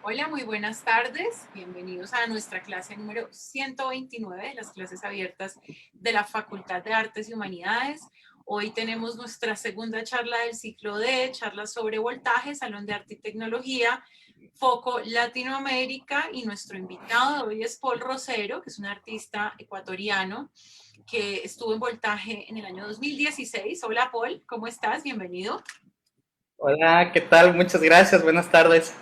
Hola, muy buenas tardes. Bienvenidos a nuestra clase número 129 de las clases abiertas de la Facultad de Artes y Humanidades. Hoy tenemos nuestra segunda charla del ciclo de charlas sobre voltaje, Salón de Arte y Tecnología, foco Latinoamérica, y nuestro invitado de hoy es Paul Rosero, que es un artista ecuatoriano que estuvo en voltaje en el año 2016. Hola Paul, ¿cómo estás? Bienvenido. Hola, ¿qué tal? Muchas gracias, buenas tardes.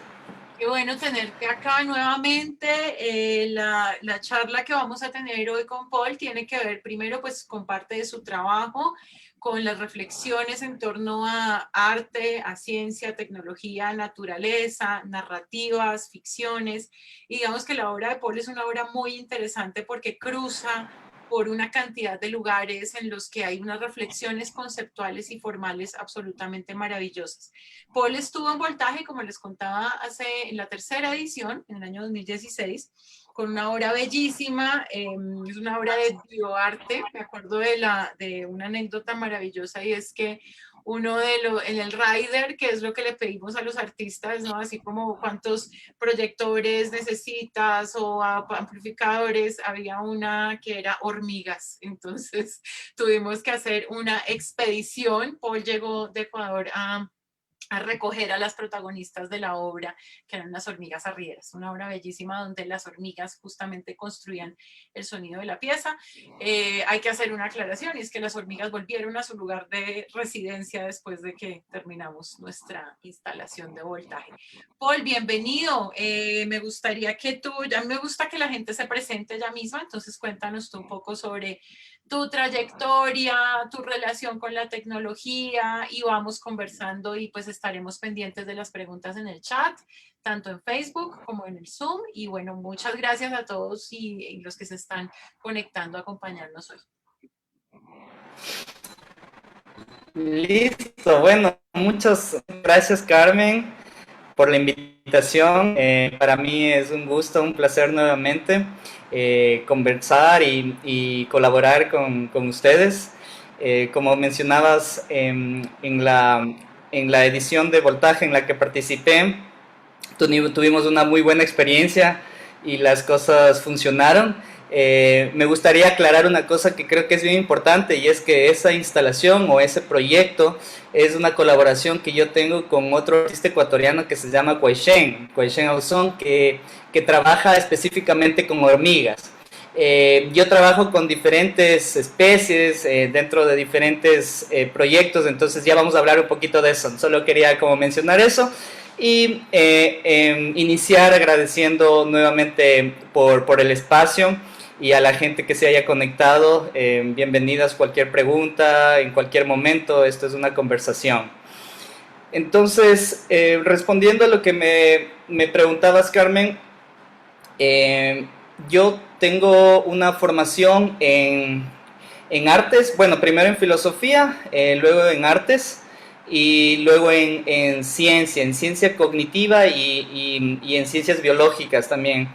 Qué bueno tenerte acá nuevamente. La charla que vamos a tener hoy con Paul tiene que ver primero pues con parte de su trabajo, con las reflexiones en torno a arte, a ciencia, tecnología, naturaleza, narrativas, ficciones. Y digamos que la obra de Paul es una obra muy interesante porque cruza por una cantidad de lugares en los que hay unas reflexiones conceptuales y formales absolutamente maravillosas. Paul estuvo en voltaje, como les contaba, en la tercera edición, en el año 2016, con una obra bellísima, es una obra de bioarte. Me acuerdo de una anécdota maravillosa, y es que en el rider, que es lo que le pedimos a los artistas, ¿no? Así como cuántos proyectores necesitas o amplificadores, había una que era hormigas. Entonces tuvimos que hacer una expedición. Paul llegó de Ecuador a recoger a las protagonistas de la obra, que eran las hormigas arrieras, una obra bellísima donde las hormigas justamente construían el sonido de la pieza. Hay que hacer una aclaración, y es que las hormigas volvieron a su lugar de residencia después de que terminamos nuestra instalación de voltaje. Paul, bienvenido. Me gustaría que ya me gusta que la gente se presente ella misma, entonces cuéntanos tú un poco sobre tu trayectoria, tu relación con la tecnología, y vamos conversando, y pues estaremos pendientes de las preguntas en el chat, tanto en Facebook como en el Zoom. Y bueno, muchas gracias a todos y los que se están conectando a acompañarnos hoy. Listo, bueno, muchas gracias Carmen por la invitación. Para mí es un gusto, un placer nuevamente conversar y colaborar con ustedes. Como mencionabas en la edición de Voltaje en la que participé, tuvimos una muy buena experiencia y las cosas funcionaron. Me gustaría aclarar una cosa que creo que es bien importante, y es que esa instalación o ese proyecto es una colaboración que yo tengo con otro artista ecuatoriano que se llama Kwai Ausón, que trabaja específicamente con hormigas. Yo trabajo con diferentes especies dentro de diferentes proyectos, entonces ya vamos a hablar un poquito de eso. Solo quería como mencionar eso y iniciar agradeciendo nuevamente por el espacio y a la gente que se haya conectado. Bienvenidas, cualquier pregunta, en cualquier momento, esto es una conversación. Entonces, respondiendo a lo que me preguntabas, Carmen, eh, yo tengo una formación en artes, bueno, primero en filosofía, luego en artes y luego en ciencia cognitiva y en ciencias biológicas también,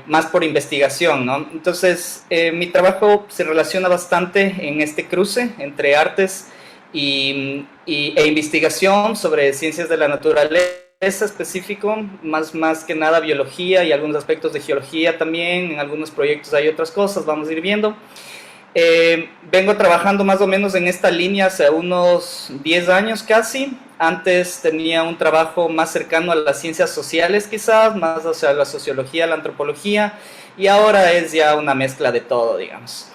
más por investigación, ¿no? Entonces, mi trabajo se relaciona bastante en este cruce entre artes e investigación sobre ciencias de la naturaleza específico, más que nada biología y algunos aspectos de geología también. En algunos proyectos hay otras cosas, vamos a ir viendo. Vengo trabajando más o menos en esta línea hace unos 10 años casi. Antes tenía un trabajo más cercano a las ciencias sociales quizás, más hacia la sociología, la antropología, y ahora es ya una mezcla de todo, digamos.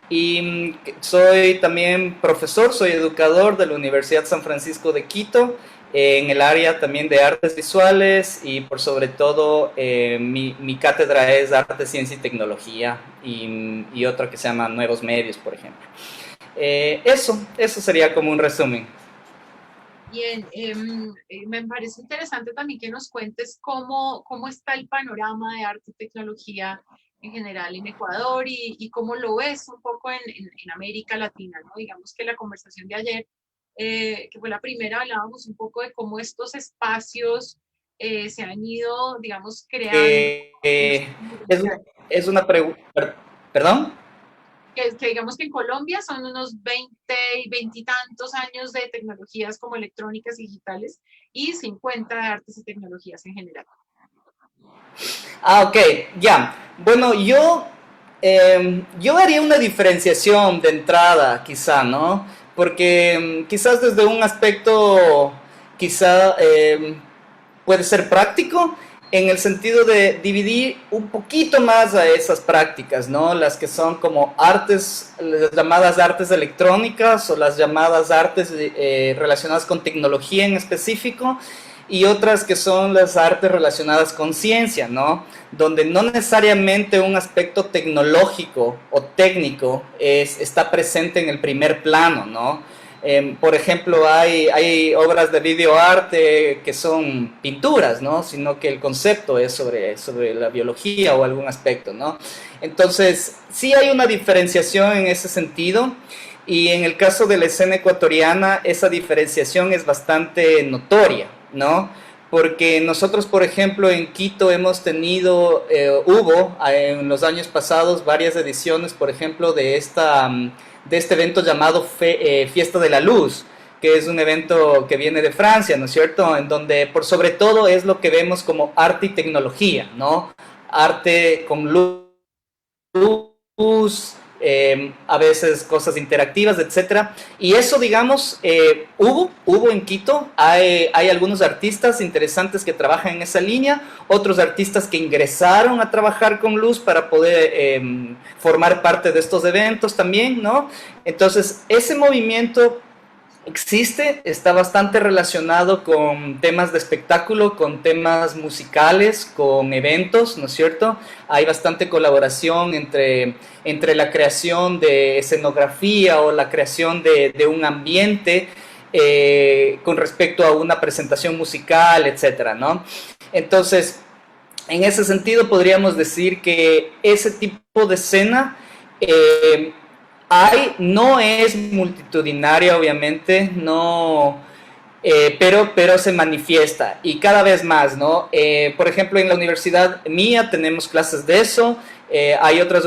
Y soy también profesor, soy educador de la Universidad San Francisco de Quito, en el área también de artes visuales, y por sobre todo mi cátedra es arte, ciencia y tecnología, y otra que se llama nuevos medios, por ejemplo. Eso sería como un resumen. Bien, me parece interesante también que nos cuentes cómo está el panorama de arte y tecnología en general en Ecuador, y cómo lo ves un poco en América Latina, ¿no? Digamos que la conversación de ayer, que fue la primera, hablábamos un poco de cómo estos espacios se han ido, digamos, creando en los últimos Es 20 una, años. es una pregunta, perdón. Que digamos que en Colombia son unos 20 y 20 y tantos años de tecnologías como electrónicas y digitales, y 50 de artes y tecnologías en general. Ah, ok, ya. Bueno, yo haría una diferenciación de entrada, quizá, ¿no? Porque quizás desde un aspecto, quizá puede ser práctico en el sentido de dividir un poquito más a esas prácticas, ¿no? Las que son como artes, las llamadas artes electrónicas o las llamadas artes relacionadas con tecnología en específico, y otras que son las artes relacionadas con ciencia, ¿no? Donde no necesariamente un aspecto tecnológico o técnico está presente en el primer plano, ¿no? Por ejemplo, hay obras de videoarte que son pinturas, ¿no? Sino que el concepto es sobre la biología o algún aspecto, ¿no? Entonces, sí hay una diferenciación en ese sentido, y en el caso de la escena ecuatoriana, esa diferenciación es bastante notoria, ¿no? Porque nosotros, por ejemplo, en Quito hemos tenido, hubo en los años pasados varias ediciones, por ejemplo, de este evento llamado Fiesta de la Luz, que es un evento que viene de Francia, ¿no es cierto? En donde por sobre todo es lo que vemos como arte y tecnología, ¿no? Arte con luz, a veces cosas interactivas, etcétera. Y eso, digamos, hubo en Quito, hay algunos artistas interesantes que trabajan en esa línea, otros artistas que ingresaron a trabajar con luz para poder formar parte de estos eventos también, ¿no? Entonces, ese movimiento existe, está bastante relacionado con temas de espectáculo, con temas musicales, con eventos, ¿no es cierto? Hay bastante colaboración entre la creación de escenografía o la creación de un ambiente con respecto a una presentación musical, etcétera, ¿no? Entonces, en ese sentido podríamos decir que ese tipo de escena no es multitudinaria, obviamente, no, pero se manifiesta y cada vez más, ¿no? Por ejemplo, en la universidad mía tenemos clases de eso, hay otras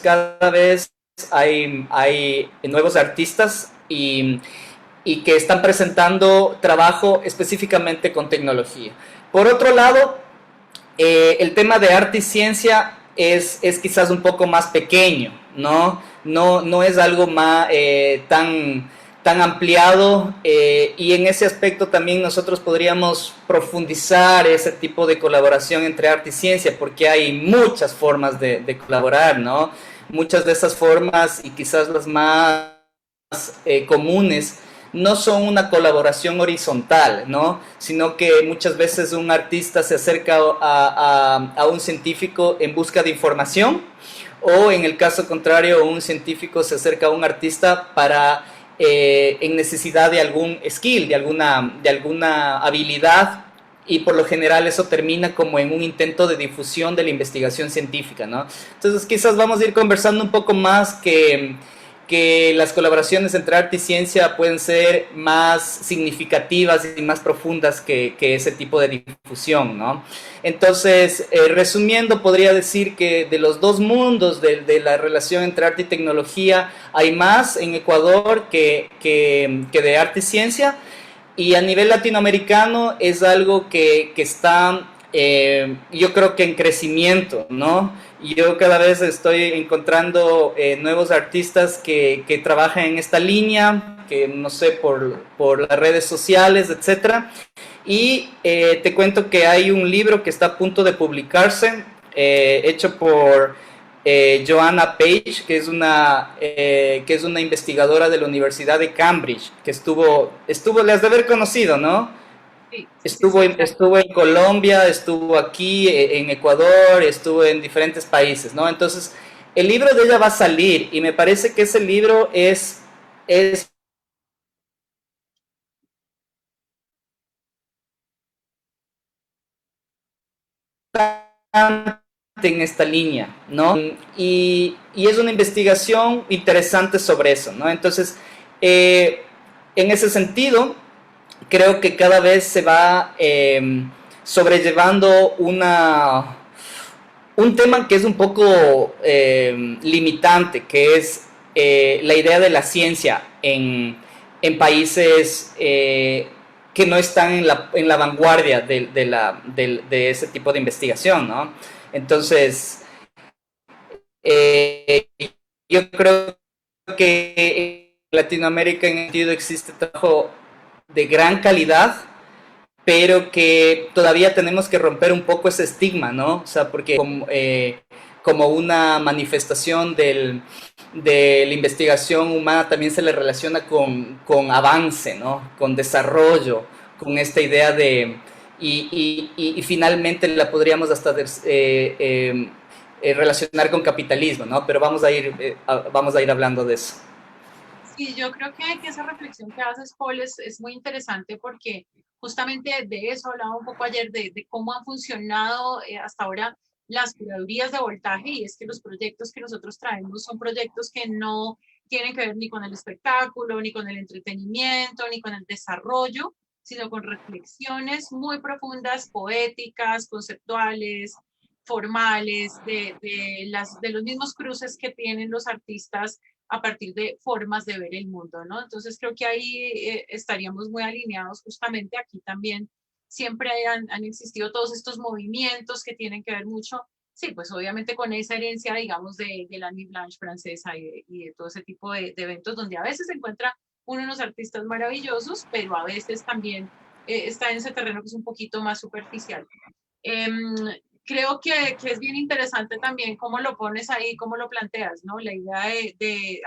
cada vez hay nuevos artistas y que están presentando trabajo específicamente con tecnología. Por otro lado, el tema de arte y ciencia es quizás un poco más pequeño, ¿no? No es algo más, tan ampliado, y en ese aspecto también nosotros podríamos profundizar ese tipo de colaboración entre arte y ciencia, porque hay muchas formas de colaborar, ¿no? Muchas de esas formas, y quizás las más comunes, no son una colaboración horizontal, ¿no? Sino que muchas veces un artista se acerca a un científico en busca de información, o en el caso contrario, un científico se acerca a un artista para en necesidad de algún skill, de alguna habilidad, y por lo general eso termina como en un intento de difusión de la investigación científica, ¿no? Entonces quizás vamos a ir conversando un poco más que las colaboraciones entre arte y ciencia pueden ser más significativas y más profundas que ese tipo de difusión, ¿no? Entonces, resumiendo, podría decir que de los dos mundos de la relación entre arte y tecnología, hay más en Ecuador que de arte y ciencia, y a nivel latinoamericano es algo que está, yo creo que en crecimiento, ¿no? Yo cada vez estoy encontrando nuevos artistas que trabajan en esta línea, que no sé, por las redes sociales, etcétera. Y te cuento que hay un libro que está a punto de publicarse, hecho por Joanna Page, que es una investigadora de la Universidad de Cambridge, que le has de haber conocido, ¿no? Sí, sí, Estuvo, sí, en- claro. estuvo en Colombia, estuvo aquí en Ecuador, estuvo en diferentes países, ¿no? Entonces, el libro de ella va a salir, y me parece que ese libro es en esta línea, ¿no? Y es una investigación interesante sobre eso, ¿no? Entonces, eh, en ese sentido, creo que cada vez se va sobrellevando un tema que es un poco limitante, que es la idea de la ciencia en países que no están en la vanguardia de ese tipo de investigación, ¿no? Entonces, eh, yo creo que en Latinoamérica en el sentido existe trabajo de gran calidad, pero que todavía tenemos que romper un poco ese estigma, ¿no? O sea, porque como una manifestación de la investigación humana también se le relaciona con avance, ¿no? Con desarrollo, con esta idea de... Y finalmente la podríamos hasta relacionar con capitalismo, ¿no? Pero vamos a ir hablando de eso. Sí, yo creo que esa reflexión que haces, Paul, es muy interesante porque justamente de eso hablaba un poco ayer, de cómo han funcionado hasta ahora las curadurías de voltaje, y es que los proyectos que nosotros traemos son proyectos que no tienen que ver ni con el espectáculo, ni con el entretenimiento, ni con el desarrollo, sino con reflexiones muy profundas, poéticas, conceptuales, formales, de los mismos cruces que tienen los artistas a partir de formas de ver el mundo, ¿no? Entonces creo que ahí estaríamos muy alineados justamente aquí también. Siempre han existido todos estos movimientos que tienen que ver mucho, sí, pues obviamente con esa herencia, digamos, de la Nuit Blanche francesa y de todo ese tipo de eventos donde a veces se encuentra unos artistas maravillosos, pero a veces también está en ese terreno que es un poquito más superficial. Em, Creo que es bien interesante también cómo lo pones ahí, cómo lo planteas, ¿no? La idea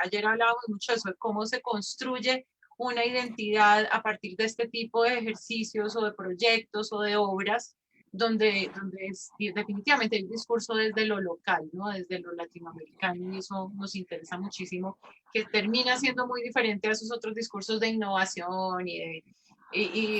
ayer hablábamos mucho de eso, de cómo se construye una identidad a partir de este tipo de ejercicios o de proyectos o de obras, donde es definitivamente el discurso desde lo local, ¿no? Desde lo latinoamericano, y eso nos interesa muchísimo, que termina siendo muy diferente a esos otros discursos de innovación y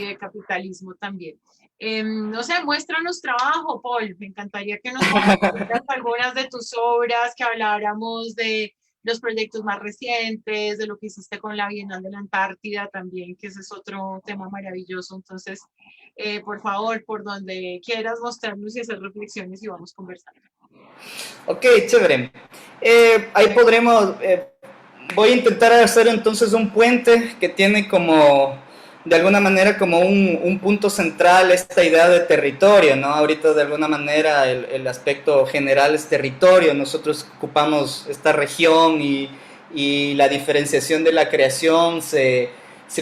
de capitalismo también. No sé, muéstranos trabajo, Paul. Me encantaría que nos compartieras algunas de tus obras, que habláramos de los proyectos más recientes, de lo que hiciste con la Bienal de la Antártida también, que ese es otro tema maravilloso. Entonces, por favor, por donde quieras mostrarnos y hacer reflexiones y vamos conversando. Ok, chévere. Ahí podremos, voy a intentar hacer entonces un puente que tiene como, de alguna manera, como un punto central esta idea de territorio, ¿no? Ahorita de alguna manera el aspecto general es territorio, nosotros ocupamos esta región y la diferenciación de la creación se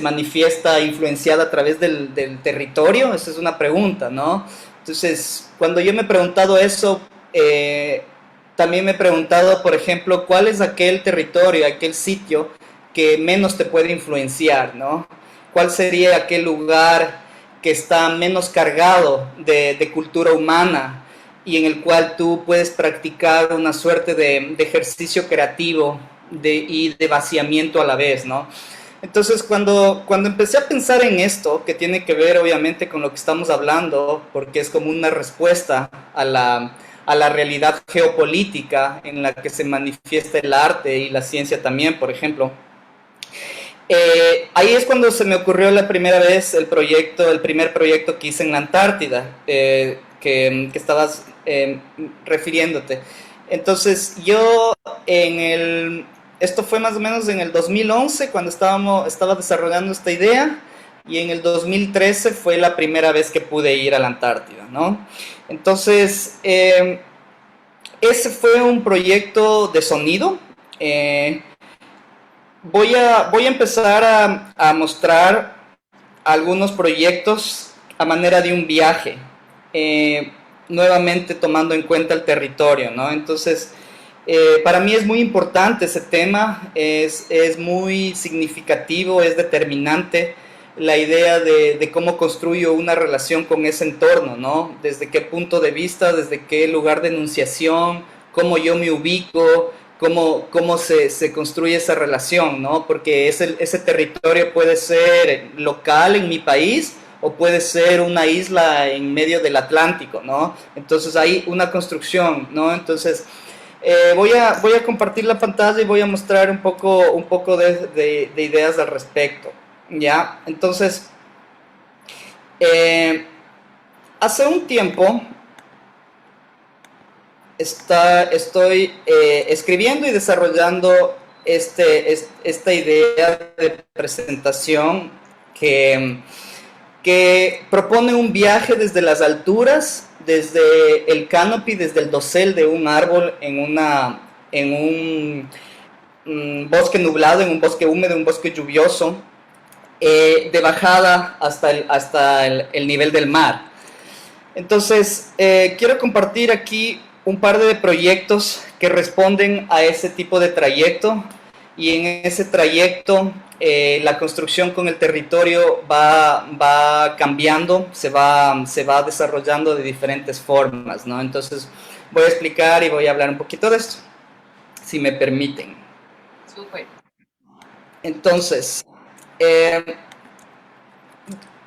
manifiesta influenciada a través del territorio, esa es una pregunta, ¿no? Entonces, cuando yo me he preguntado eso, también me he preguntado, por ejemplo, cuál es aquel territorio, aquel sitio que menos te puede influenciar, ¿no? ¿Cuál sería aquel lugar que está menos cargado de cultura humana y en el cual tú puedes practicar una suerte de ejercicio creativo y de vaciamiento a la vez, ¿no? Entonces, cuando empecé a pensar en esto, que tiene que ver obviamente con lo que estamos hablando, porque es como una respuesta a la realidad geopolítica en la que se manifiesta el arte y la ciencia también, por ejemplo. Ahí es cuando se me ocurrió la primera vez el primer proyecto que hice en la Antártida, que estabas refiriéndote. Entonces yo esto fue más o menos en el 2011 cuando estaba desarrollando esta idea, y en el 2013 fue la primera vez que pude ir a la Antártida, ¿no? Entonces, ese fue un proyecto de sonido. Voy a empezar a mostrar algunos proyectos a manera de un viaje, nuevamente tomando en cuenta el territorio, ¿no? Entonces, para mí es muy importante ese tema, es muy significativo, es determinante la idea de cómo construyo una relación con ese entorno, ¿no? Desde qué punto de vista, desde qué lugar de enunciación, cómo yo me ubico, cómo se construye esa relación, ¿no? Porque ese territorio puede ser local en mi país o puede ser una isla en medio del Atlántico, ¿no? Entonces hay una construcción, ¿no? Entonces voy a compartir la pantalla y voy a mostrar un poco de ideas al respecto, ¿ya? Entonces, hace un tiempo estoy escribiendo y desarrollando esta idea de presentación que propone un viaje desde las alturas, desde el canopy, desde el dosel de un árbol en un bosque nublado, en un bosque húmedo, un bosque lluvioso, de bajada hasta el nivel del mar. Entonces, quiero compartir aquí un par de proyectos que responden a ese tipo de trayecto, y en ese trayecto la construcción con el territorio va cambiando, se va desarrollando de diferentes formas, ¿no? Entonces voy a explicar y voy a hablar un poquito de esto, si me permiten. Súper. Entonces,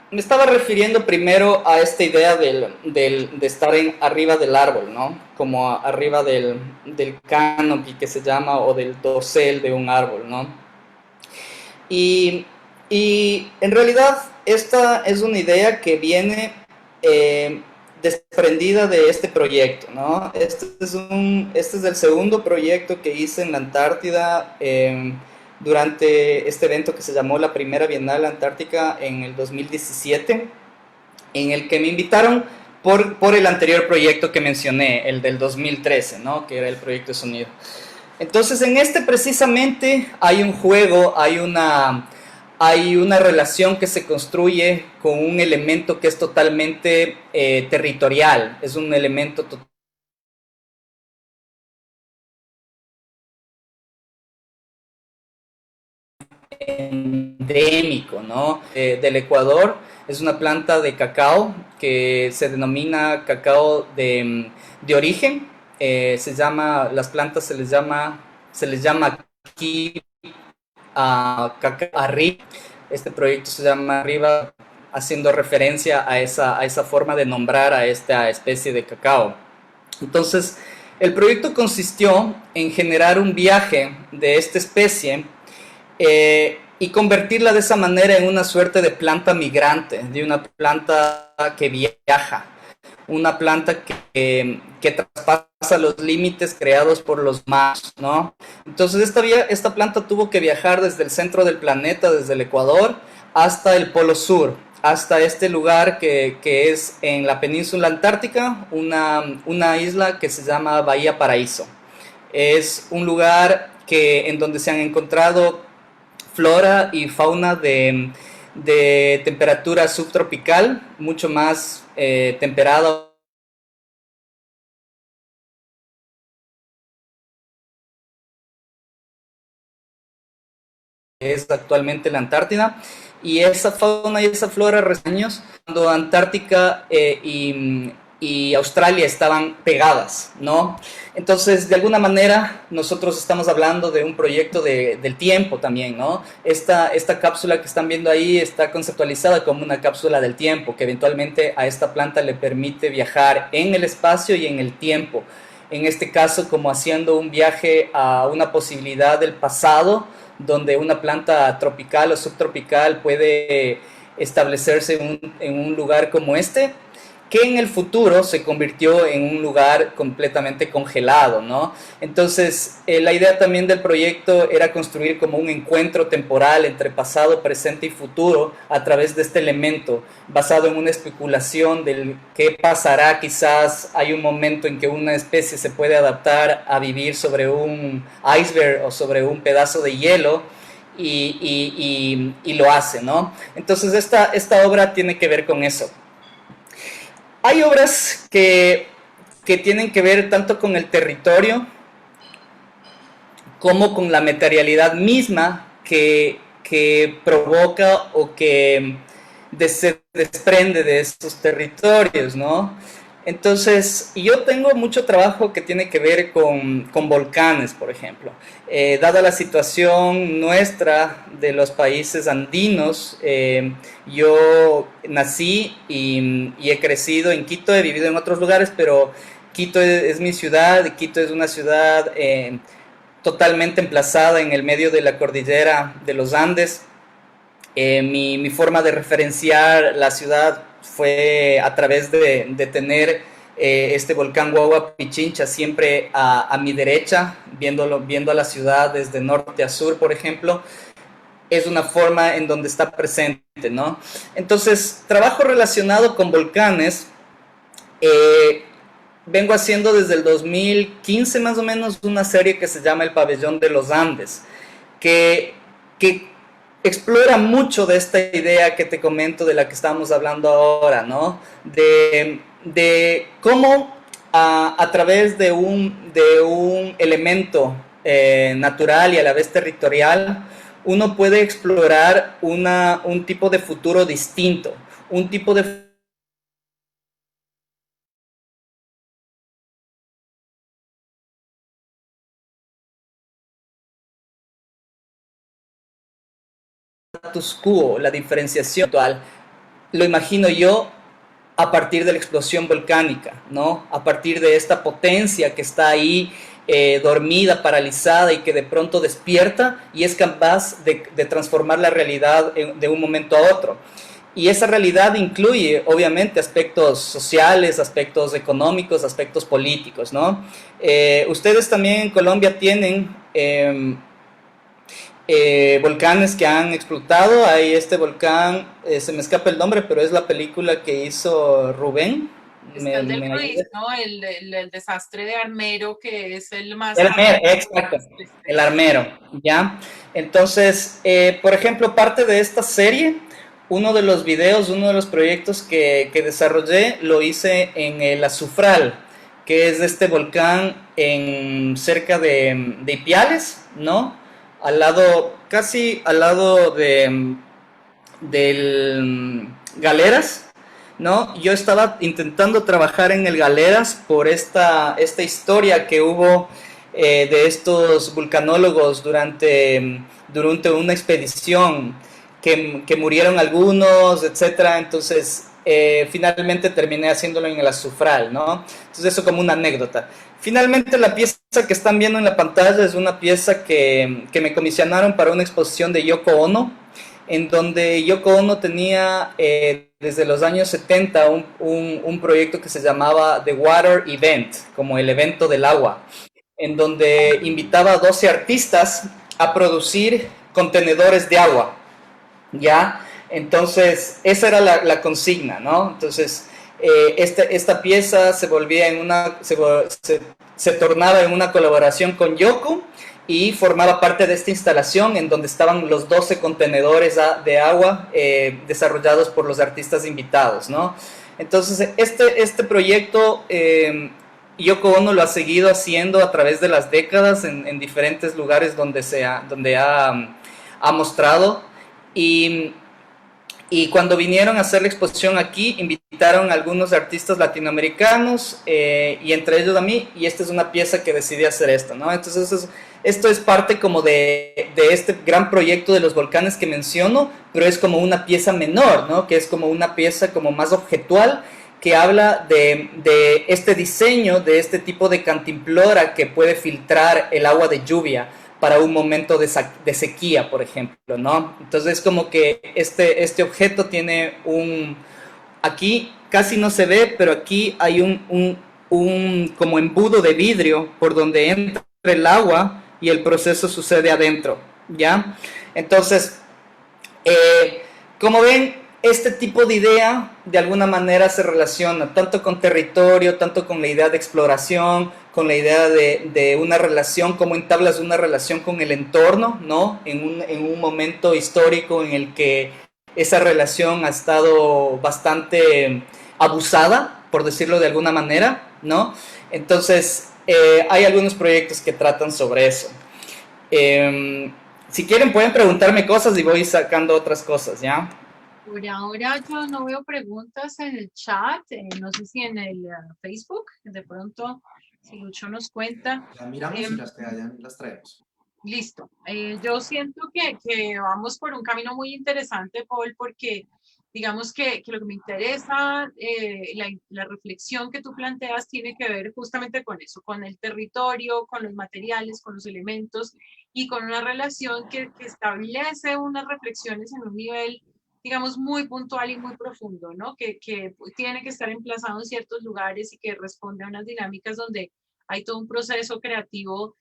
me estaba refiriendo primero a esta idea de estar arriba del árbol, ¿no? Como arriba del canopy que se llama, o del dosel de un árbol, ¿no? Y en realidad esta es una idea que viene desprendida de este proyecto, ¿no? Este es el segundo proyecto que hice en la Antártida durante este evento que se llamó la Primera Bienal Antártica en el 2017, en el que me invitaron por el anterior proyecto que mencioné, el del 2013, ¿no? Que era el proyecto de sonido. Entonces, en este precisamente hay un juego, hay una relación que se construye con un elemento que es totalmente territorial, es un elemento endémico, ¿no? Del Ecuador. Es una planta de cacao que se denomina cacao de origen. Las plantas se les llama aquí cacao arriba. Este proyecto se llama arriba, haciendo referencia a esa forma de nombrar a esta especie de cacao. Entonces, el proyecto consistió en generar un viaje de esta especie y convertirla de esa manera en una suerte de planta migrante, de una planta que viaja, una planta que traspasa los límites creados por los humanos, ¿no? Entonces esta planta tuvo que viajar desde el centro del planeta, desde el Ecuador, hasta el Polo Sur, hasta este lugar que es en la península antártica, una isla que se llama Bahía Paraíso. Es un lugar en donde se han encontrado flora y fauna de temperatura subtropical, mucho más temperada es actualmente la Antártida, y esa fauna y esa flora recién cuando Antártica y Australia estaban pegadas, ¿no? Entonces, de alguna manera, nosotros estamos hablando de un proyecto del tiempo también, ¿no? Esta cápsula que están viendo ahí está conceptualizada como una cápsula del tiempo, que eventualmente a esta planta le permite viajar en el espacio y en el tiempo. En este caso, como haciendo un viaje a una posibilidad del pasado, donde una planta tropical o subtropical puede establecerse en un lugar como este, que en el futuro se convirtió en un lugar completamente congelado, ¿no? Entonces, la idea también del proyecto era construir como un encuentro temporal entre pasado, presente y futuro a través de este elemento, basado en una especulación del qué pasará. Quizás hay un momento en que una especie se puede adaptar a vivir sobre un iceberg o sobre un pedazo de hielo, y lo hace, ¿no? Entonces, esta obra tiene que ver con eso. Hay obras que tienen que ver tanto con el territorio como con la materialidad misma que provoca o que se desprende de estos territorios, ¿no? Entonces, yo tengo mucho trabajo que tiene que ver con volcanes, por ejemplo. Dada la situación nuestra de los países andinos, yo nací y he crecido en Quito, he vivido en otros lugares, pero Quito es mi ciudad. Quito es una ciudad totalmente emplazada en el medio de la cordillera de los Andes. Mi forma de referenciar la ciudad fue a través de tener este volcán Huagua Pichincha siempre a mi derecha, viendo la ciudad desde norte a sur, por ejemplo, es una forma en donde está presente, ¿no? Entonces, trabajo relacionado con volcanes, eh, vengo haciendo desde el 2015 más o menos una serie que se llama El Pabellón de los Andes, que, que explora mucho de esta idea que te comento de la que estamos hablando ahora, ¿no? De cómo a través de un elemento natural y a la vez territorial, uno puede explorar un tipo de futuro distinto, un tipo de status quo, la diferenciación actual, lo imagino yo a partir de la explosión volcánica, ¿no? A partir de esta potencia que está ahí dormida, paralizada y que de pronto despierta y es capaz de transformar la realidad de un momento a otro. Y esa realidad incluye, obviamente, aspectos sociales, aspectos económicos, aspectos políticos, ¿no? Ustedes también en Colombia tienen volcanes que han explotado. Hay este volcán, se me escapa el nombre, pero es la película que hizo Rubén. Está el del Me Ruiz, ayuda. ¿no? El desastre de Armero, que es el más El Armero, famoso. exacto, el Armero, ¿ya? Entonces, por ejemplo, parte de esta serie, uno de los videos, uno de los proyectos que desarrollé, lo hice en el Azufral, que es este volcán cerca de Ipiales, ¿no? Al lado, casi al lado del Galeras, ¿no? Yo estaba intentando trabajar en el Galeras por esta historia que hubo de estos vulcanólogos durante una expedición que murieron algunos, etcétera. Entonces, finalmente terminé haciéndolo en el Azufral, ¿no? Entonces, eso como una anécdota. Finalmente, la pieza que están viendo en la pantalla es una pieza que me comisionaron para una exposición de Yoko Ono, en donde Yoko Ono tenía desde los años 70 un proyecto que se llamaba The Water Event, como el evento del agua, en donde invitaba a 12 artistas a producir contenedores de agua, ¿ya? Entonces, esa era la consigna, ¿no? Entonces, esta pieza se volvía se tornaba en una colaboración con Yoko y formaba parte de esta instalación en donde estaban los 12 contenedores de agua desarrollados por los artistas invitados, ¿no? Entonces, este proyecto Yoko Ono lo ha seguido haciendo a través de las décadas en diferentes lugares donde ha mostrado. Y, y cuando vinieron a hacer la exposición aquí, invitaron a algunos artistas latinoamericanos y entre ellos a mí, y esta es una pieza que decidí hacer esto, ¿no? Entonces esto es parte como de este gran proyecto de los volcanes que menciono, pero es como una pieza menor, ¿no? Que es como una pieza como más objetual, que habla de este diseño, de este tipo de cantimplora que puede filtrar el agua de lluvia para un momento de sequía, por ejemplo, ¿no? Entonces, como que este objeto tiene aquí casi no se ve, pero aquí hay un como embudo de vidrio por donde entra el agua y el proceso sucede adentro, ¿ya? Entonces, como ven, este tipo de idea de alguna manera se relaciona tanto con territorio, tanto con la idea de exploración, con la idea de una relación, cómo entablas una relación con el entorno, ¿no? En un momento histórico en el que esa relación ha estado bastante abusada, por decirlo de alguna manera, ¿no? Entonces, hay algunos proyectos que tratan sobre eso. Si quieren pueden preguntarme cosas y voy sacando otras cosas, ¿ya? Por ahora yo no veo preguntas en el chat, no sé si en el Facebook, de pronto, si Lucho nos cuenta. Ya miramos y Em, las que hayan las traemos. Listo. Yo siento que vamos por un camino muy interesante, Paul, porque digamos que lo que me interesa, la reflexión que tú planteas tiene que ver justamente con eso, con el territorio, con los materiales, con los elementos y con una relación que establece unas reflexiones en un nivel digamos, muy puntual y muy profundo, ¿no? Que tiene que estar emplazado en ciertos lugares y que responde a unas dinámicas donde hay todo un proceso creativo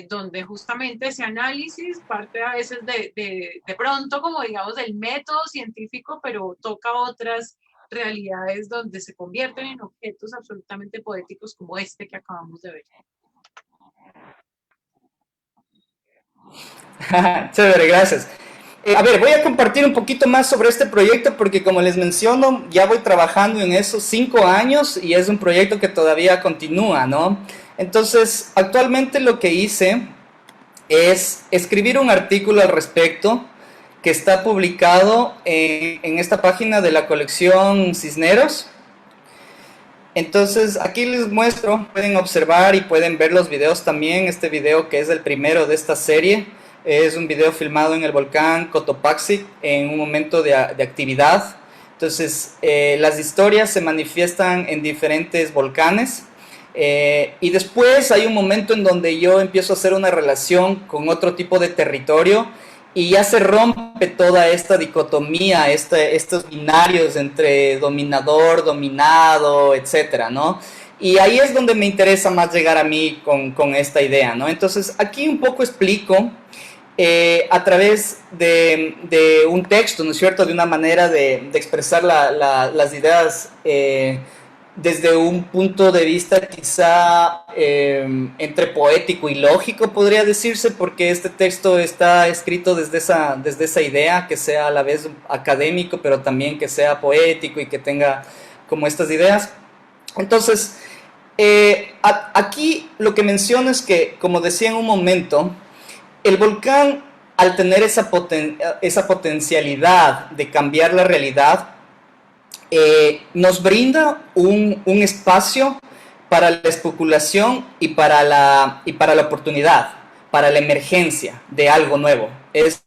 donde justamente ese análisis parte a veces de pronto, como digamos, del método científico, pero toca otras realidades donde se convierten en objetos absolutamente poéticos como este que acabamos de ver. Chévere, gracias. A ver, voy a compartir un poquito más sobre este proyecto porque como les menciono, ya voy trabajando en eso 5 años y es un proyecto que todavía continúa, ¿no? Entonces, actualmente lo que hice es escribir un artículo al respecto que está publicado en esta página de la colección Cisneros. Entonces, aquí les muestro, pueden observar y pueden ver los videos también. Este video que es el primero de esta serie es un video filmado en el volcán Cotopaxi en un momento de actividad. Entonces, las historias se manifiestan en diferentes volcanes. Y después hay un momento en donde yo empiezo a hacer una relación con otro tipo de territorio y ya se rompe toda esta dicotomía, estos binarios entre dominador, dominado, etcétera, ¿no? Y ahí es donde me interesa más llegar a mí con esta idea, ¿no? Entonces, aquí un poco explico a través de un texto, ¿no es cierto?, de una manera de expresar las ideas desde un punto de vista quizá entre poético y lógico, podría decirse, porque este texto está escrito desde esa idea, que sea a la vez académico, pero también que sea poético y que tenga como estas ideas. Entonces, aquí lo que menciono es que, como decía en un momento, el volcán, al tener esa potencialidad de cambiar la realidad, nos brinda un espacio para la especulación y para la oportunidad, para la emergencia de algo nuevo. Es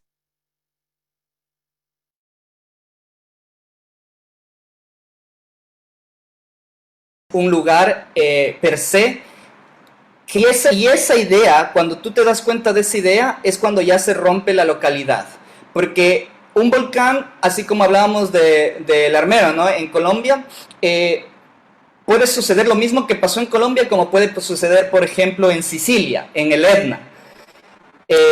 un lugar per se. Y esa idea, cuando tú te das cuenta de esa idea, es cuando ya se rompe la localidad. Porque un volcán, así como hablábamos del Armero, ¿no?, en Colombia, puede suceder lo mismo que pasó en Colombia, como puede suceder, por ejemplo, en Sicilia, en el Etna,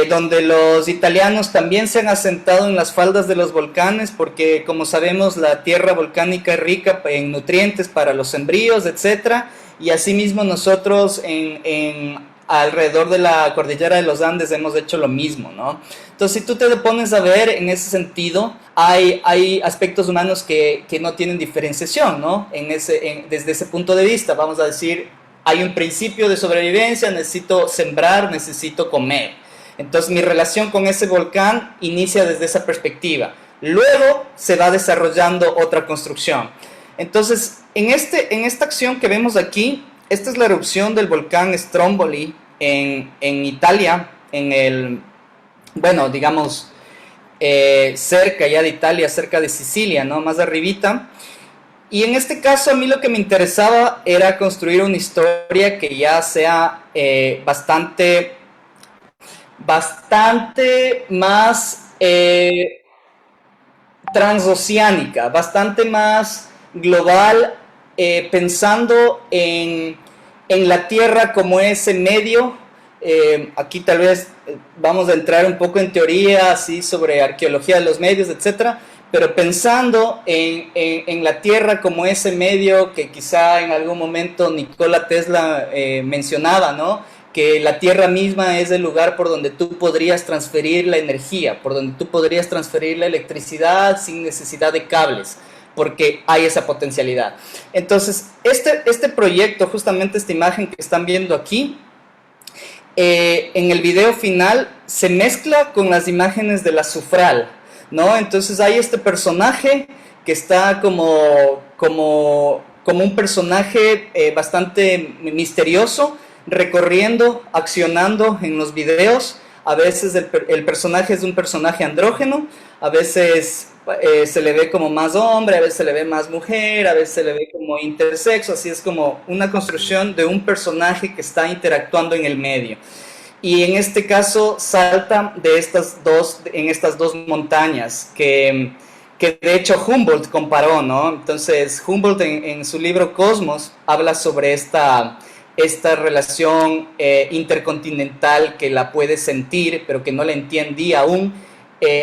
donde los italianos también se han asentado en las faldas de los volcanes, porque como sabemos la tierra volcánica es rica en nutrientes para los sembríos, etcétera, y asimismo nosotros alrededor de la cordillera de los Andes hemos hecho lo mismo, ¿no? Entonces, si tú te pones a ver en ese sentido, hay aspectos humanos que no tienen diferenciación, ¿no? Desde ese punto de vista, vamos a decir, hay un principio de sobrevivencia, necesito sembrar, necesito comer. Entonces, mi relación con ese volcán inicia desde esa perspectiva. Luego se va desarrollando otra construcción. Entonces, en esta acción que vemos aquí, esta es la erupción del volcán Stromboli en Italia, bueno, digamos, cerca ya de Italia, cerca de Sicilia, ¿no?, más arribita. Y en este caso a mí lo que me interesaba era construir una historia que ya sea bastante más transoceánica, bastante más global, pensando en la Tierra como ese medio. Aquí tal vez vamos a entrar un poco en teoría así sobre arqueología de los medios, etcétera, pero pensando en la Tierra como ese medio que quizá en algún momento Nikola Tesla mencionaba, ¿no?, que la Tierra misma es el lugar por donde tú podrías transferir la energía, por donde tú podrías transferir la electricidad sin necesidad de cables, porque hay esa potencialidad. Entonces, este proyecto, justamente esta imagen que están viendo aquí, en el video final se mezcla con las imágenes de la Sufral, ¿no? Entonces hay este personaje que está como un personaje bastante misterioso, recorriendo, accionando en los videos. A veces el personaje es un personaje andrógeno, a veces se le ve como más hombre, a veces se le ve más mujer, a veces se le ve como intersexo, así es como una construcción de un personaje que está interactuando en el medio. Y en este caso salta en estas dos montañas que que de hecho Humboldt comparó, ¿no? Entonces Humboldt en su libro Cosmos habla sobre esta relación intercontinental que la puede sentir, pero que no la entiende aún,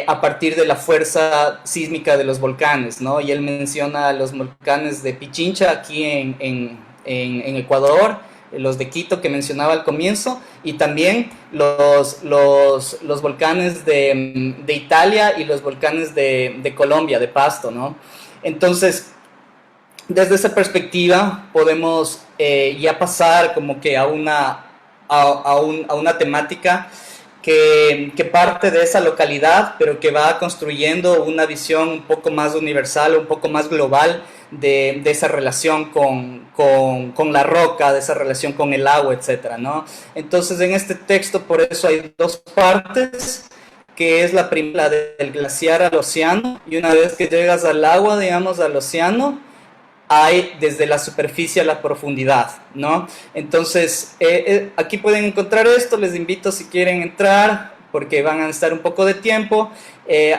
a partir de la fuerza sísmica de los volcanes, ¿no? Y él menciona los volcanes de Pichincha aquí en Ecuador, los de Quito que mencionaba al comienzo, y también los volcanes de Italia y los volcanes de Colombia, de Pasto, ¿no? Entonces, desde esa perspectiva podemos ya pasar como que a una temática que parte de esa localidad, pero que va construyendo una visión un poco más universal, un poco más global de esa relación con la roca, de esa relación con el agua, etcétera, ¿no? Entonces, en este texto, por eso hay dos partes, que es la primera del glaciar al océano, y una vez que llegas al agua, digamos, al océano, hay desde la superficie a la profundidad, ¿no? Entonces, aquí pueden encontrar esto, les invito si quieren entrar, porque van a estar un poco de tiempo,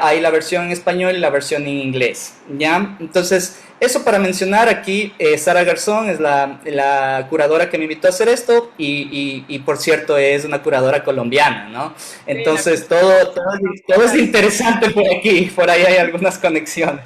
hay la versión en español y la versión en inglés, ¿ya? Entonces, eso para mencionar aquí, Sara Garzón es la curadora que me invitó a hacer esto, y por cierto es una curadora colombiana, ¿no? Entonces, todo es interesante por aquí, por ahí hay algunas conexiones.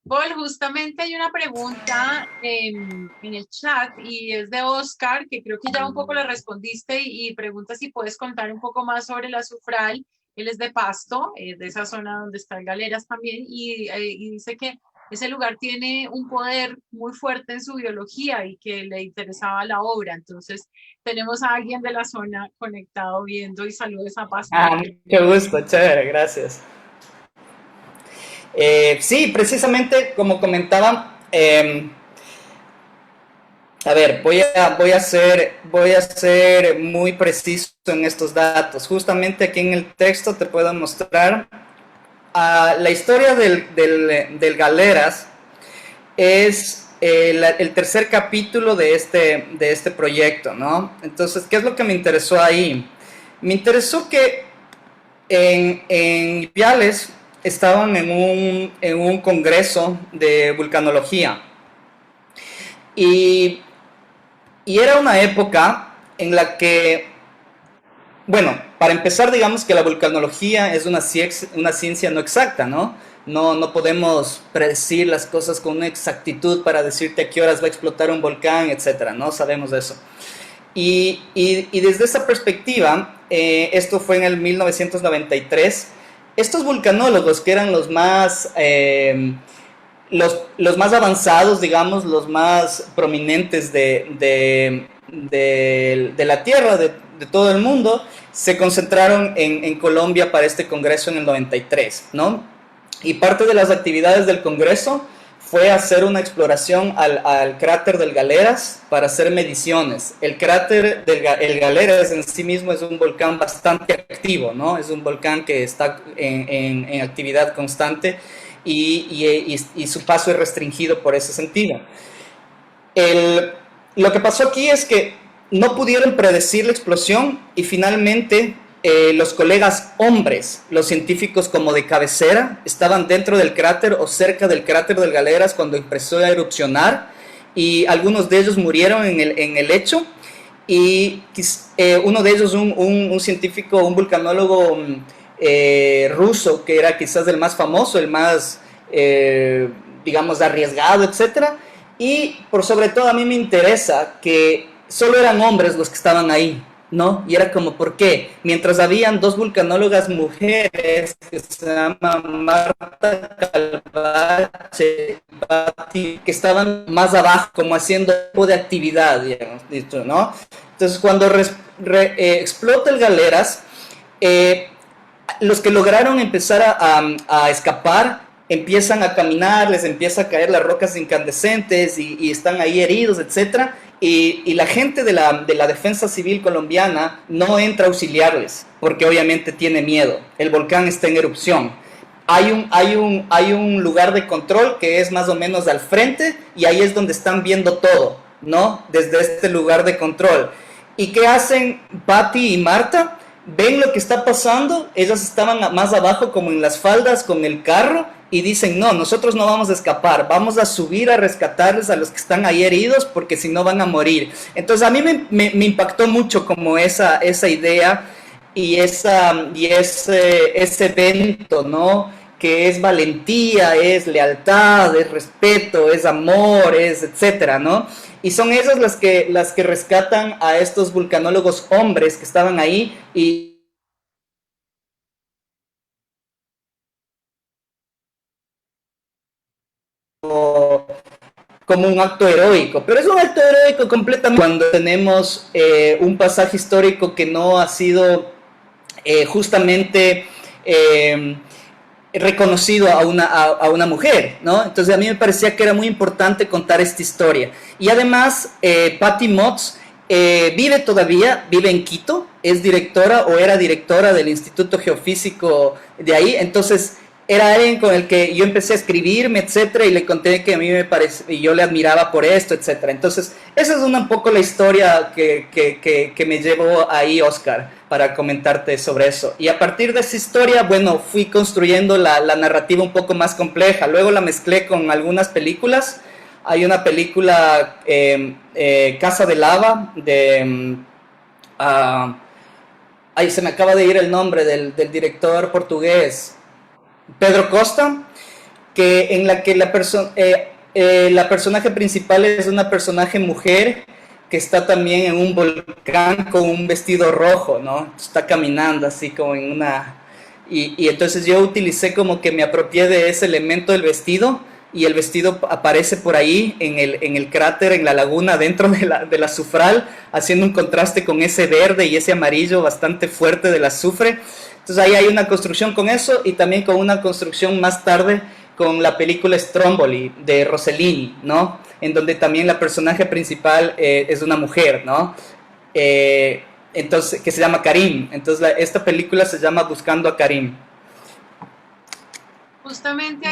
Paul, justamente hay una pregunta en el chat y es de Oscar, que creo que ya un poco le respondiste y pregunta si puedes contar un poco más sobre la Azufral. Él es de Pasto, de esa zona donde está el Galeras también, y dice que ese lugar tiene un poder muy fuerte en su biología y que le interesaba la obra. Entonces, tenemos a alguien de la zona conectado viendo y saludos a Pasto. Mucho gusto, chévere, gracias. Sí, precisamente como comentaba, a ver, voy a ser muy preciso en estos datos. Justamente aquí en el texto te puedo mostrar la historia del Galeras. Es el tercer capítulo de este proyecto, ¿no? Entonces, ¿qué es lo que me interesó ahí? Me interesó que en Ipiales estaban en un congreso de vulcanología y era una época en la que, bueno, para empezar, digamos que la vulcanología es una ciencia no exacta, ¿no? No podemos predecir las cosas con una exactitud para decirte a qué horas va a explotar un volcán, etcétera, no sabemos de eso. Y desde esa perspectiva, esto fue en el 1993, estos vulcanólogos que eran los más avanzados, digamos, los más prominentes de la Tierra, de todo el mundo, se concentraron en Colombia para este congreso en el 93, ¿no? Y parte de las actividades del congreso fue hacer una exploración al cráter del Galeras para hacer mediciones. El cráter del Galeras en sí mismo es un volcán bastante activo, ¿no? Es un volcán que está en actividad constante y su paso es restringido por ese sentido. Lo que pasó aquí es que no pudieron predecir la explosión y finalmente los colegas hombres, los científicos como de cabecera, estaban dentro del cráter o cerca del cráter del Galeras cuando empezó a erupcionar y algunos de ellos murieron en el hecho y uno de ellos, un científico, un vulcanólogo ruso que era quizás el más famoso, el más, digamos, arriesgado, etcétera. Y por sobre todo a mí me interesa que solo eran hombres los que estaban ahí, ¿no? Y era como, ¿por qué? Mientras habían dos vulcanólogas mujeres que se llaman Marta Calvache, que estaban más abajo, como haciendo un tipo de actividad, digamos, ¿no? Entonces, cuando explota el Galeras, los que lograron empezar a escapar empiezan a caminar, les empieza a caer las rocas incandescentes y están ahí heridos, etcétera. Y la gente de la defensa civil colombiana no entra a auxiliarles, porque obviamente tiene miedo. El volcán está en erupción. Hay un lugar de control que es más o menos al frente y ahí es donde están viendo todo, ¿no? Desde este lugar de control. ¿Y qué hacen Patty y Marta? Ven lo que está pasando, ellas estaban más abajo como en las faldas con el carro y dicen, no, nosotros no vamos a escapar, vamos a subir a rescatarles a los que están ahí heridos porque si no van a morir. Entonces a mí me impactó mucho como esa idea ese evento, ¿no? Que es valentía, es lealtad, es respeto, es amor, es etcétera, ¿no? Y son esas las que rescatan a estos vulcanólogos hombres que estaban ahí y como un acto heroico, pero es un acto heroico completamente cuando tenemos un pasaje histórico que no ha sido justamente reconocido a una mujer, ¿no? Entonces a mí me parecía que era muy importante contar esta historia. Y además, Patty Motz vive todavía, vive en Quito, es directora o era directora del Instituto Geofísico de ahí, entonces era alguien con el que yo empecé a escribirme, etcétera, y le conté que a mí me parece, y yo le admiraba por esto, etcétera. Entonces, esa es un poco la historia que me llevó ahí, Oscar, para comentarte sobre eso. Y a partir de esa historia, bueno, fui construyendo la narrativa un poco más compleja. Luego la mezclé con algunas películas. Hay una película, Casa de Lava, de... ahí se me acaba de ir el nombre del director portugués, Pedro Costa, que en la que la personaje principal es una personaje mujer que está también en un volcán con un vestido rojo, ¿no? Está caminando así como en una... Y entonces yo utilicé como que me apropié de ese elemento del vestido y el vestido aparece por ahí en el cráter, en la laguna, dentro de la azufral, haciendo un contraste con ese verde y ese amarillo bastante fuerte del azufre. Entonces ahí hay una construcción con eso y también con una construcción más tarde con la película Stromboli de Rossellini, ¿no? En donde también la personaje principal es una mujer, ¿no? Entonces, que se llama Karim. Entonces esta película se llama Buscando a Karim. Justamente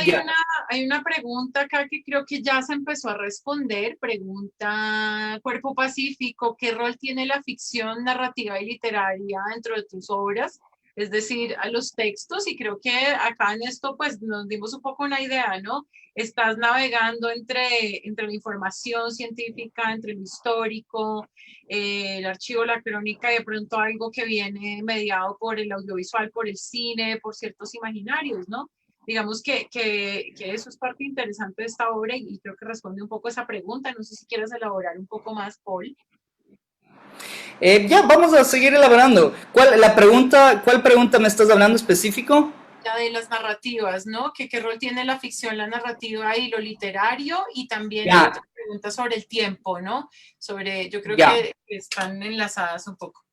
hay una pregunta acá que creo que ya se empezó a responder. Pregunta Cuerpo Pacífico, ¿qué rol tiene la ficción narrativa y literaria dentro de tus obras? Es decir, a los textos, y creo que acá en esto pues nos dimos un poco una idea, ¿no? Estás navegando entre la información científica, entre lo histórico, el archivo, la crónica, y de pronto algo que viene mediado por el audiovisual, por el cine, por ciertos imaginarios, ¿no? Digamos que eso es parte interesante de esta obra y creo que responde un poco a esa pregunta. No sé si quieres elaborar un poco más, Paul. Ya, vamos a seguir elaborando. ¿Cuál pregunta me estás hablando específico? Ya de las narrativas, ¿no? ¿Qué rol tiene la ficción, la narrativa y lo literario? Y también hay Ya, otra pregunta sobre el tiempo, ¿no? Yo creo ya. que están enlazadas un poco.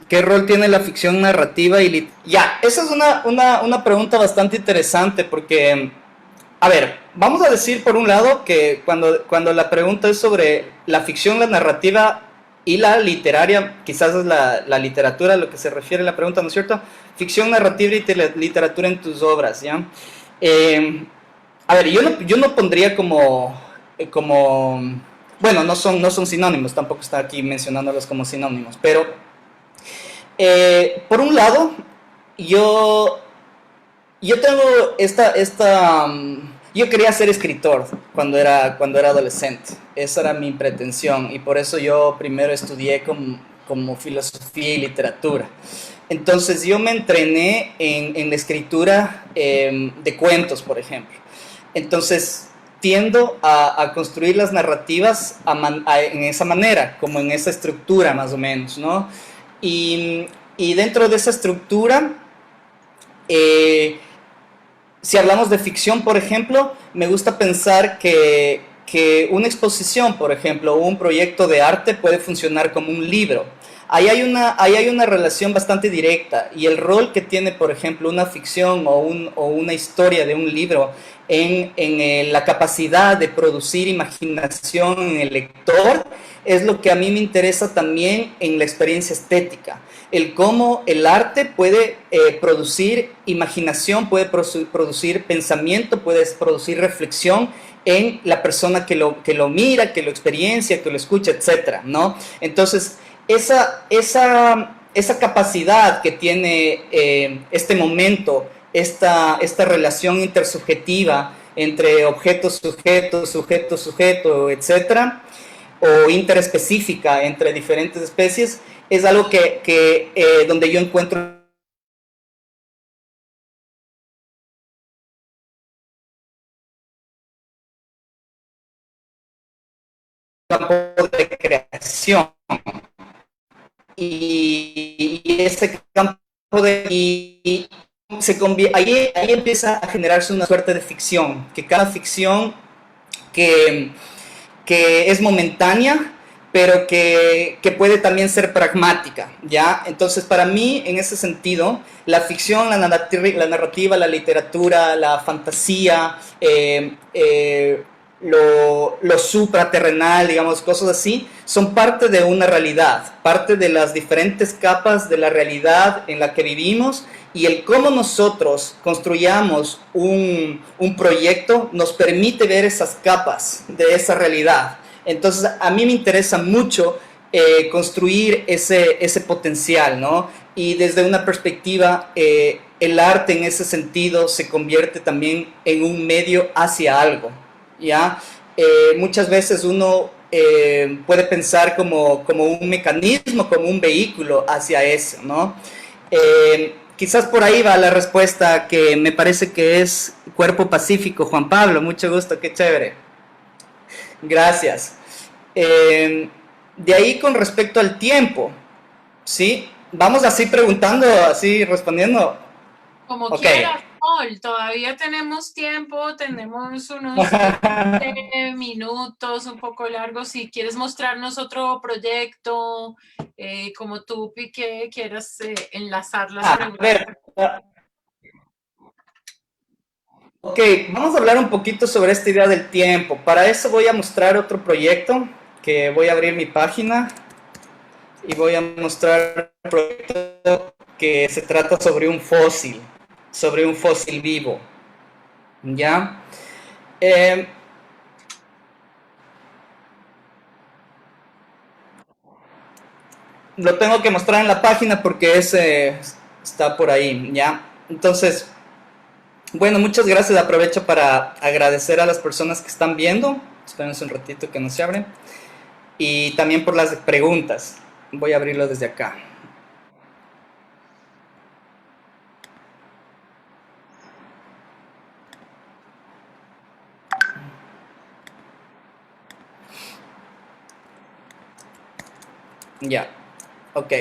¿Qué rol tiene la ficción narrativa y ya, esa es una pregunta bastante interesante porque, a ver, vamos a decir por un lado que cuando la pregunta es sobre la ficción, la narrativa y la literaria, quizás es la literatura a lo que se refiere la pregunta, ¿no es cierto? Ficción, narrativa y literatura en tus obras, ¿ya? A ver, yo no pondría bueno, no son sinónimos, tampoco está aquí mencionándolos como sinónimos, pero por un lado, yo, yo tengo yo quería ser escritor cuando era adolescente. Esa era mi pretensión y por eso yo primero estudié como filosofía y literatura. Entonces yo me entrené en la escritura de cuentos, por ejemplo. Entonces tiendo a construir las narrativas en esa manera, como en esa estructura más o menos, ¿no? Y dentro de esa estructura, si hablamos de ficción, por ejemplo, me gusta pensar que una exposición, por ejemplo, o un proyecto de arte puede funcionar como un libro. Ahí hay una relación bastante directa y el rol que tiene, por ejemplo, una ficción o una historia de un libro en la capacidad de producir imaginación en el lector es lo que a mí me interesa también en la experiencia estética. El cómo el arte puede producir imaginación, puede producir pensamiento, puede producir reflexión en la persona que lo mira, que lo experiencia, que lo escucha, etcétera, ¿no? Entonces, esa capacidad que tiene este momento, esta relación intersubjetiva entre objeto, sujeto, sujeto, sujeto, etcétera, o interespecífica entre diferentes especies, es algo donde yo encuentro campo de creación. Y ese campo ahí empieza a generarse una suerte de ficción, que cada ficción que, que es momentánea, pero que puede también ser pragmática, ¿ya? Entonces, para mí, en ese sentido, la ficción, la narrativa, la literatura, la fantasía, lo supraterrenal, digamos, cosas así, son parte de una realidad, parte de las diferentes capas de la realidad en la que vivimos, y el cómo nosotros construyamos un proyecto nos permite ver esas capas de esa realidad. Entonces, a mí me interesa mucho construir ese potencial, ¿no? Y desde una perspectiva, el arte en ese sentido se convierte también en un medio hacia algo, ¿ya? Muchas veces uno puede pensar como un mecanismo, como un vehículo hacia eso, ¿no? Quizás por ahí va la respuesta, que me parece que es cuerpo pacífico. Juan Pablo, mucho gusto, qué chévere. Gracias. De ahí, con respecto al tiempo, ¿sí? Vamos así preguntando, así respondiendo. Como Ok. quieras, Paul, todavía tenemos tiempo, tenemos unos 20 minutos, un poco largos. Si quieres mostrarnos otro proyecto, como tú, Piqué, quieras enlazar las A preguntas. ver, ok, vamos a hablar un poquito sobre esta idea del tiempo. Para eso voy a mostrar otro proyecto, que voy a abrir mi página y voy a mostrar un proyecto que se trata sobre un fósil vivo, ¿ya? Lo tengo que mostrar en la página porque está por ahí, ¿ya? Entonces, bueno, muchas gracias. Aprovecho para agradecer a las personas que están viendo. Espérense un ratito que no se abren. Y también por las preguntas. Voy a abrirlo desde acá. Ya, ok.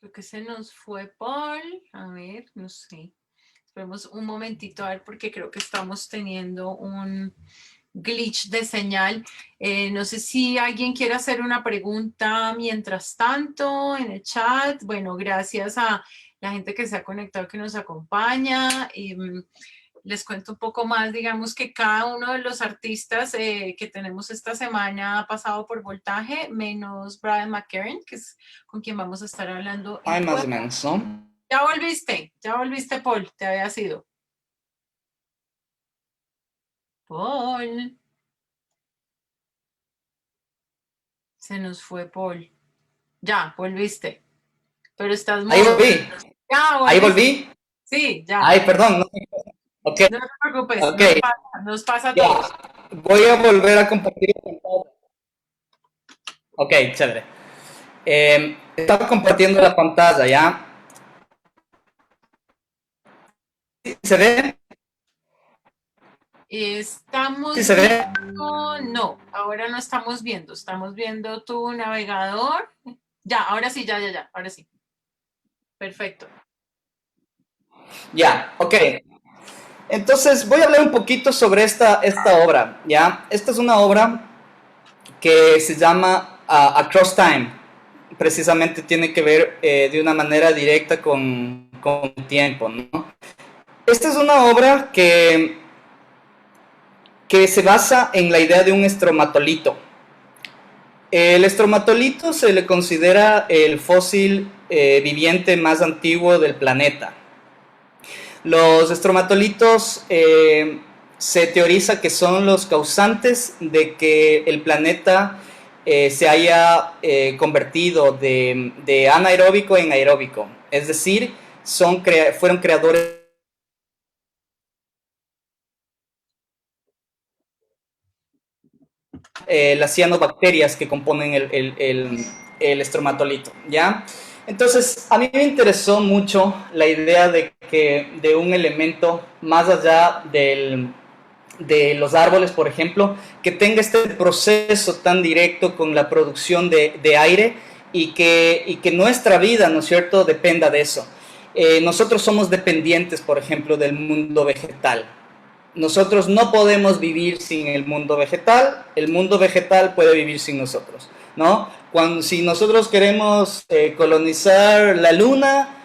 Creo que se nos fue Paul. A ver, no sé. Esperemos un momentito a ver, porque creo que estamos teniendo un glitch de señal. No sé si alguien quiere hacer una pregunta mientras tanto en el chat. Bueno, gracias a la gente que se ha conectado, que nos acompaña. Les cuento un poco más. Digamos que cada uno de los artistas que tenemos esta semana ha pasado por Voltaje, menos Brian McCarran, que es con quien vamos a estar hablando. Hay más o menos, ¿no? Ya volviste, Paul, te había sido. Paul. Se nos fue Paul. Ya, volviste. Pero estás Ahí mudo. volví. Ya, Ahí volviste. volví. Sí, ya. Ay, perdón. No. Ok, No te preocupes, ok. nos pasa a Ya. todos. Voy a volver a compartir la pantalla. Ok, chévere. Estaba compartiendo la pantalla, ¿ya? ¿Se ve? ¿Sí Estamos se ve? viendo, no, ahora no estamos viendo, estamos viendo tu navegador. Ya, ahora sí, ya, ahora sí. Perfecto. Ya, ok. Entonces voy a hablar un poquito sobre esta obra, ¿ya? Esta es una obra que se llama Across Time. Precisamente tiene que ver de una manera directa con el tiempo, ¿no? Esta es una obra que se basa en la idea de un estromatolito. El estromatolito se le considera el fósil viviente más antiguo del planeta. Los estromatolitos se teoriza que son los causantes de que el planeta se haya convertido de anaeróbico en aeróbico. Es decir, fueron creadores las cianobacterias que componen el estromatolito, ¿ya? Entonces, a mí me interesó mucho la idea de un elemento más allá de los árboles, por ejemplo, que tenga este proceso tan directo con la producción de aire y que nuestra vida, ¿no es cierto?, dependa de eso. Nosotros somos dependientes, por ejemplo, del mundo vegetal. Nosotros no podemos vivir sin el mundo vegetal puede vivir sin nosotros, ¿no? Si nosotros queremos colonizar la luna,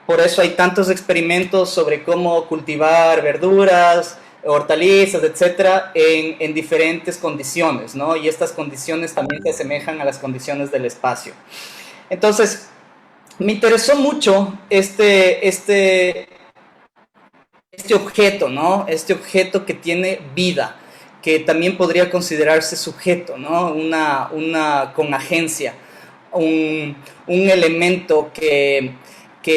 por eso hay tantos experimentos sobre cómo cultivar verduras, hortalizas, etcétera, en diferentes condiciones, ¿no? Y estas condiciones también se asemejan a las condiciones del espacio. Entonces, me interesó mucho este objeto, ¿no? Este objeto que tiene vida, que también podría considerarse sujeto, ¿no? Con agencia, un elemento que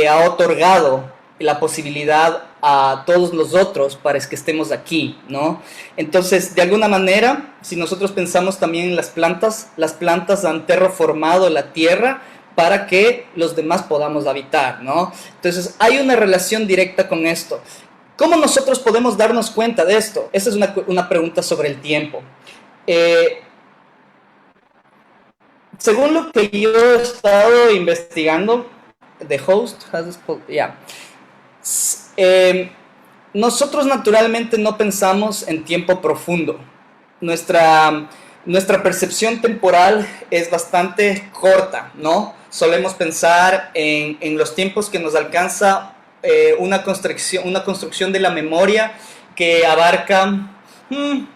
ha otorgado la posibilidad a todos los otros para que estemos aquí, ¿no? Entonces, de alguna manera, si nosotros pensamos también en las plantas han terraformado la tierra para que los demás podamos habitar, ¿no? Entonces, hay una relación directa con esto. ¿Cómo nosotros podemos darnos cuenta de esto? Esa es una pregunta sobre el tiempo. Según lo que yo he estado investigando, the host has yeah. Nosotros naturalmente no pensamos en tiempo profundo. Nuestra percepción temporal es bastante corta, ¿no? Solemos pensar en los tiempos que nos alcanza una construcción de la memoria que abarca en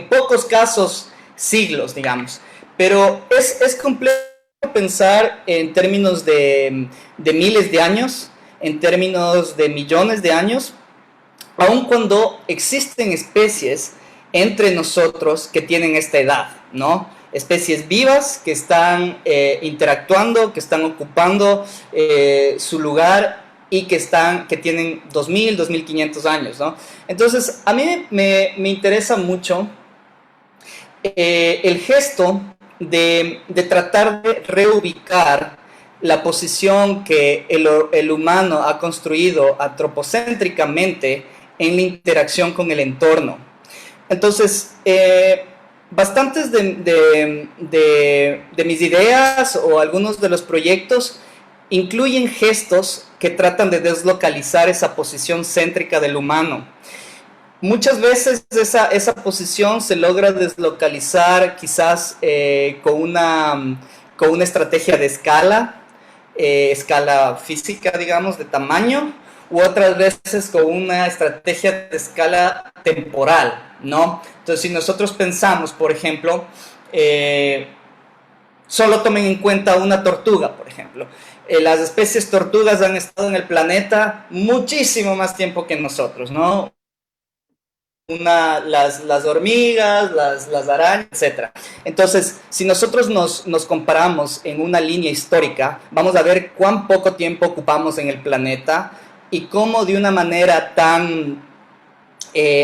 pocos casos siglos, digamos. Pero es complejo pensar en términos de miles de años, en términos de millones de años, aun cuando existen especies entre nosotros que tienen esta edad, ¿no? Especies vivas que están interactuando, que están ocupando su lugar y que tienen 2000, 2500 años, ¿no? Entonces, a mí me interesa mucho el gesto de tratar de reubicar la posición que el humano ha construido antropocéntricamente en la interacción con el entorno. Entonces, bastantes de mis ideas o algunos de los proyectos incluyen gestos que tratan de deslocalizar esa posición céntrica del humano. Muchas veces esa posición se logra deslocalizar quizás con una estrategia de escala física, digamos, de tamaño, u otras veces con una estrategia de escala temporal, ¿no? Entonces, si nosotros pensamos, por ejemplo, solo tomen en cuenta una tortuga, por ejemplo. Las especies tortugas han estado en el planeta muchísimo más tiempo que nosotros, ¿no? Las hormigas, las arañas, etc. Entonces, si nosotros nos comparamos en una línea histórica, vamos a ver cuán poco tiempo ocupamos en el planeta y cómo de una manera tan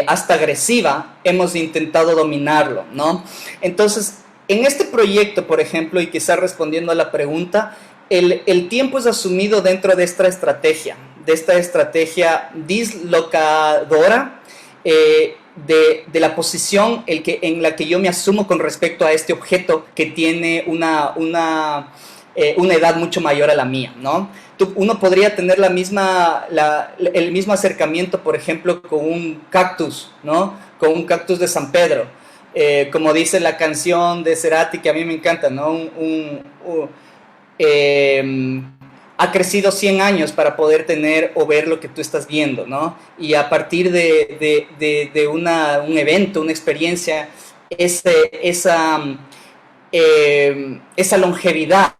hasta agresiva hemos intentado dominarlo, ¿no? Entonces, en este proyecto, por ejemplo, y quizás respondiendo a la pregunta, el tiempo es asumido dentro de esta estrategia dislocadora, de la posición en la que yo me asumo con respecto a este objeto que tiene una edad mucho mayor a la mía, ¿no? Uno podría tener el mismo acercamiento, por ejemplo, con un cactus, ¿no? Con un cactus de San Pedro. Como dice la canción de Cerati, que a mí me encanta, ¿no? Ha crecido 100 años para poder tener o ver lo que tú estás viendo, ¿no? Y a partir de un evento, una experiencia, esa longevidad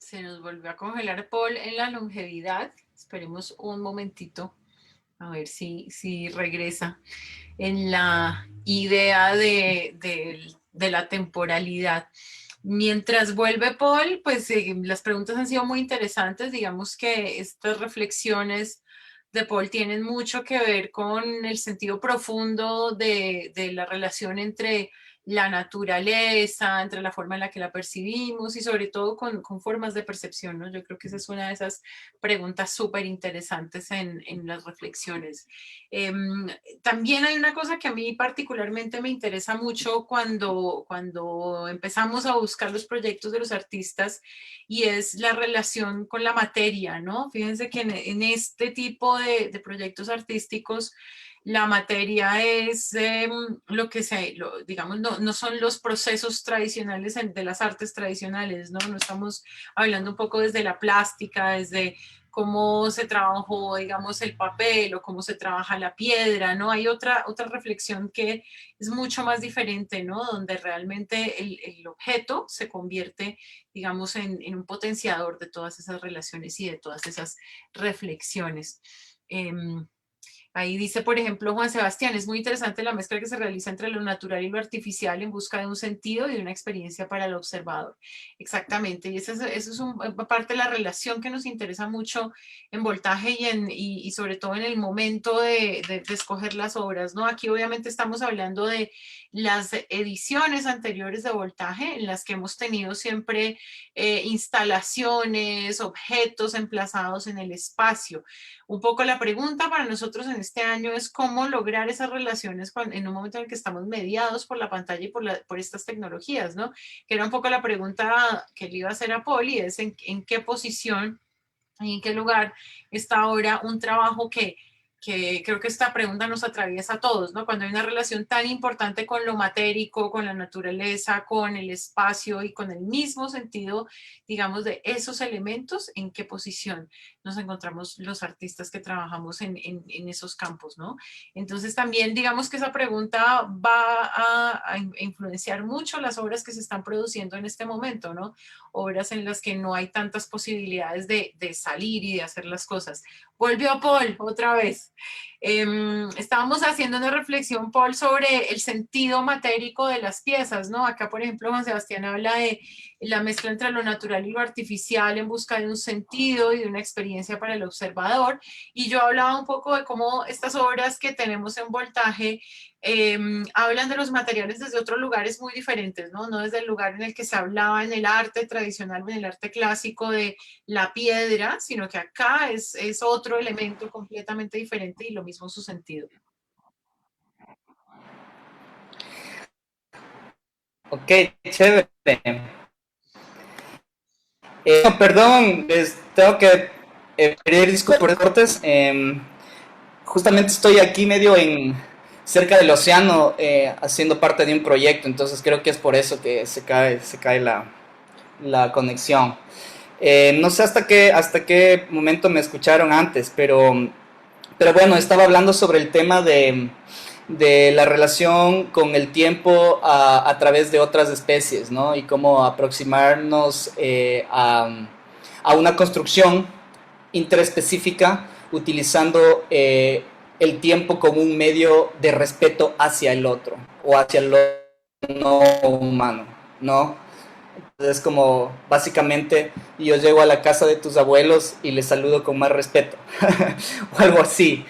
Se nos volvió a congelar Paul en la longevidad. Esperemos un momentito a ver si regresa en la idea de la temporalidad. Mientras vuelve Paul, pues las preguntas han sido muy interesantes. Digamos que estas reflexiones de Paul tienen mucho que ver con el sentido profundo de la relación entre la naturaleza, entre la forma en la que la percibimos y sobre todo con formas de percepción, ¿no? Yo creo que esa es una de esas preguntas súper interesantes en las reflexiones. Eh, También hay una cosa que a mí particularmente me interesa mucho cuando empezamos a buscar los proyectos de los artistas y es la relación con la materia, ¿no? Fíjense que en este tipo de proyectos artísticos la materia es lo que digamos, no son los procesos tradicionales de las artes tradicionales, ¿no? No estamos hablando un poco desde la plástica, desde cómo se trabajó, digamos, el papel o cómo se trabaja la piedra, ¿no? Hay otra reflexión que es mucho más diferente, ¿no? Donde realmente el objeto se convierte, digamos, en un potenciador de todas esas relaciones y de todas esas reflexiones. Eh, Ahí dice, por ejemplo, Juan Sebastián, es muy interesante la mezcla que se realiza entre lo natural y lo artificial en busca de un sentido y de una experiencia para el observador. Exactamente, y esa es parte de la relación que nos interesa mucho en Voltaje y sobre todo en el momento de escoger las obras, ¿no? Aquí obviamente estamos hablando de las ediciones anteriores de Voltaje, en las que hemos tenido siempre instalaciones, objetos emplazados en el espacio. Un poco la pregunta para nosotros en este año es cómo lograr esas relaciones en un momento en el que estamos mediados por la pantalla y por estas tecnologías, ¿no? Que era un poco la pregunta que le iba a hacer a Poli, es en qué posición y en qué lugar está ahora un trabajo que creo que esta pregunta nos atraviesa a todos, ¿no? Cuando hay una relación tan importante con lo matérico, con la naturaleza, con el espacio y con el mismo sentido, digamos, de esos elementos, ¿en qué posición nos encontramos los artistas que trabajamos en esos campos, ¿no? Entonces también digamos que esa pregunta va a influenciar mucho las obras que se están produciendo en este momento, ¿no? Obras en las que no hay tantas posibilidades de salir y de hacer las cosas. Volvió Paul otra vez. Estábamos haciendo una reflexión, Paul, sobre el sentido matérico de las piezas, ¿no? Acá, por ejemplo, Juan Sebastián habla de la mezcla entre lo natural y lo artificial en busca de un sentido y de una experiencia para el observador. Y yo hablaba un poco de cómo estas obras que tenemos en Voltaje hablan de los materiales desde otros lugares muy diferentes, ¿no? No desde el lugar en el que se hablaba en el arte tradicional o en el arte clásico de la piedra, sino que acá es otro elemento completamente diferente y lo mismo su sentido. Ok, chévere. No, perdón, tengo que pedir disculpas por los cortes. Justamente estoy aquí medio cerca del océano haciendo parte de un proyecto, entonces creo que es por eso que se cae la conexión. No sé hasta qué momento me escucharon antes, pero bueno, estaba hablando sobre el tema de la relación con el tiempo a través de otras especies, ¿no? Y cómo aproximarnos a una construcción interespecífica utilizando el tiempo como un medio de respeto hacia el otro o hacia el no humano, ¿no? Es como, básicamente, yo llego a la casa de tus abuelos y les saludo con más respeto, o algo así,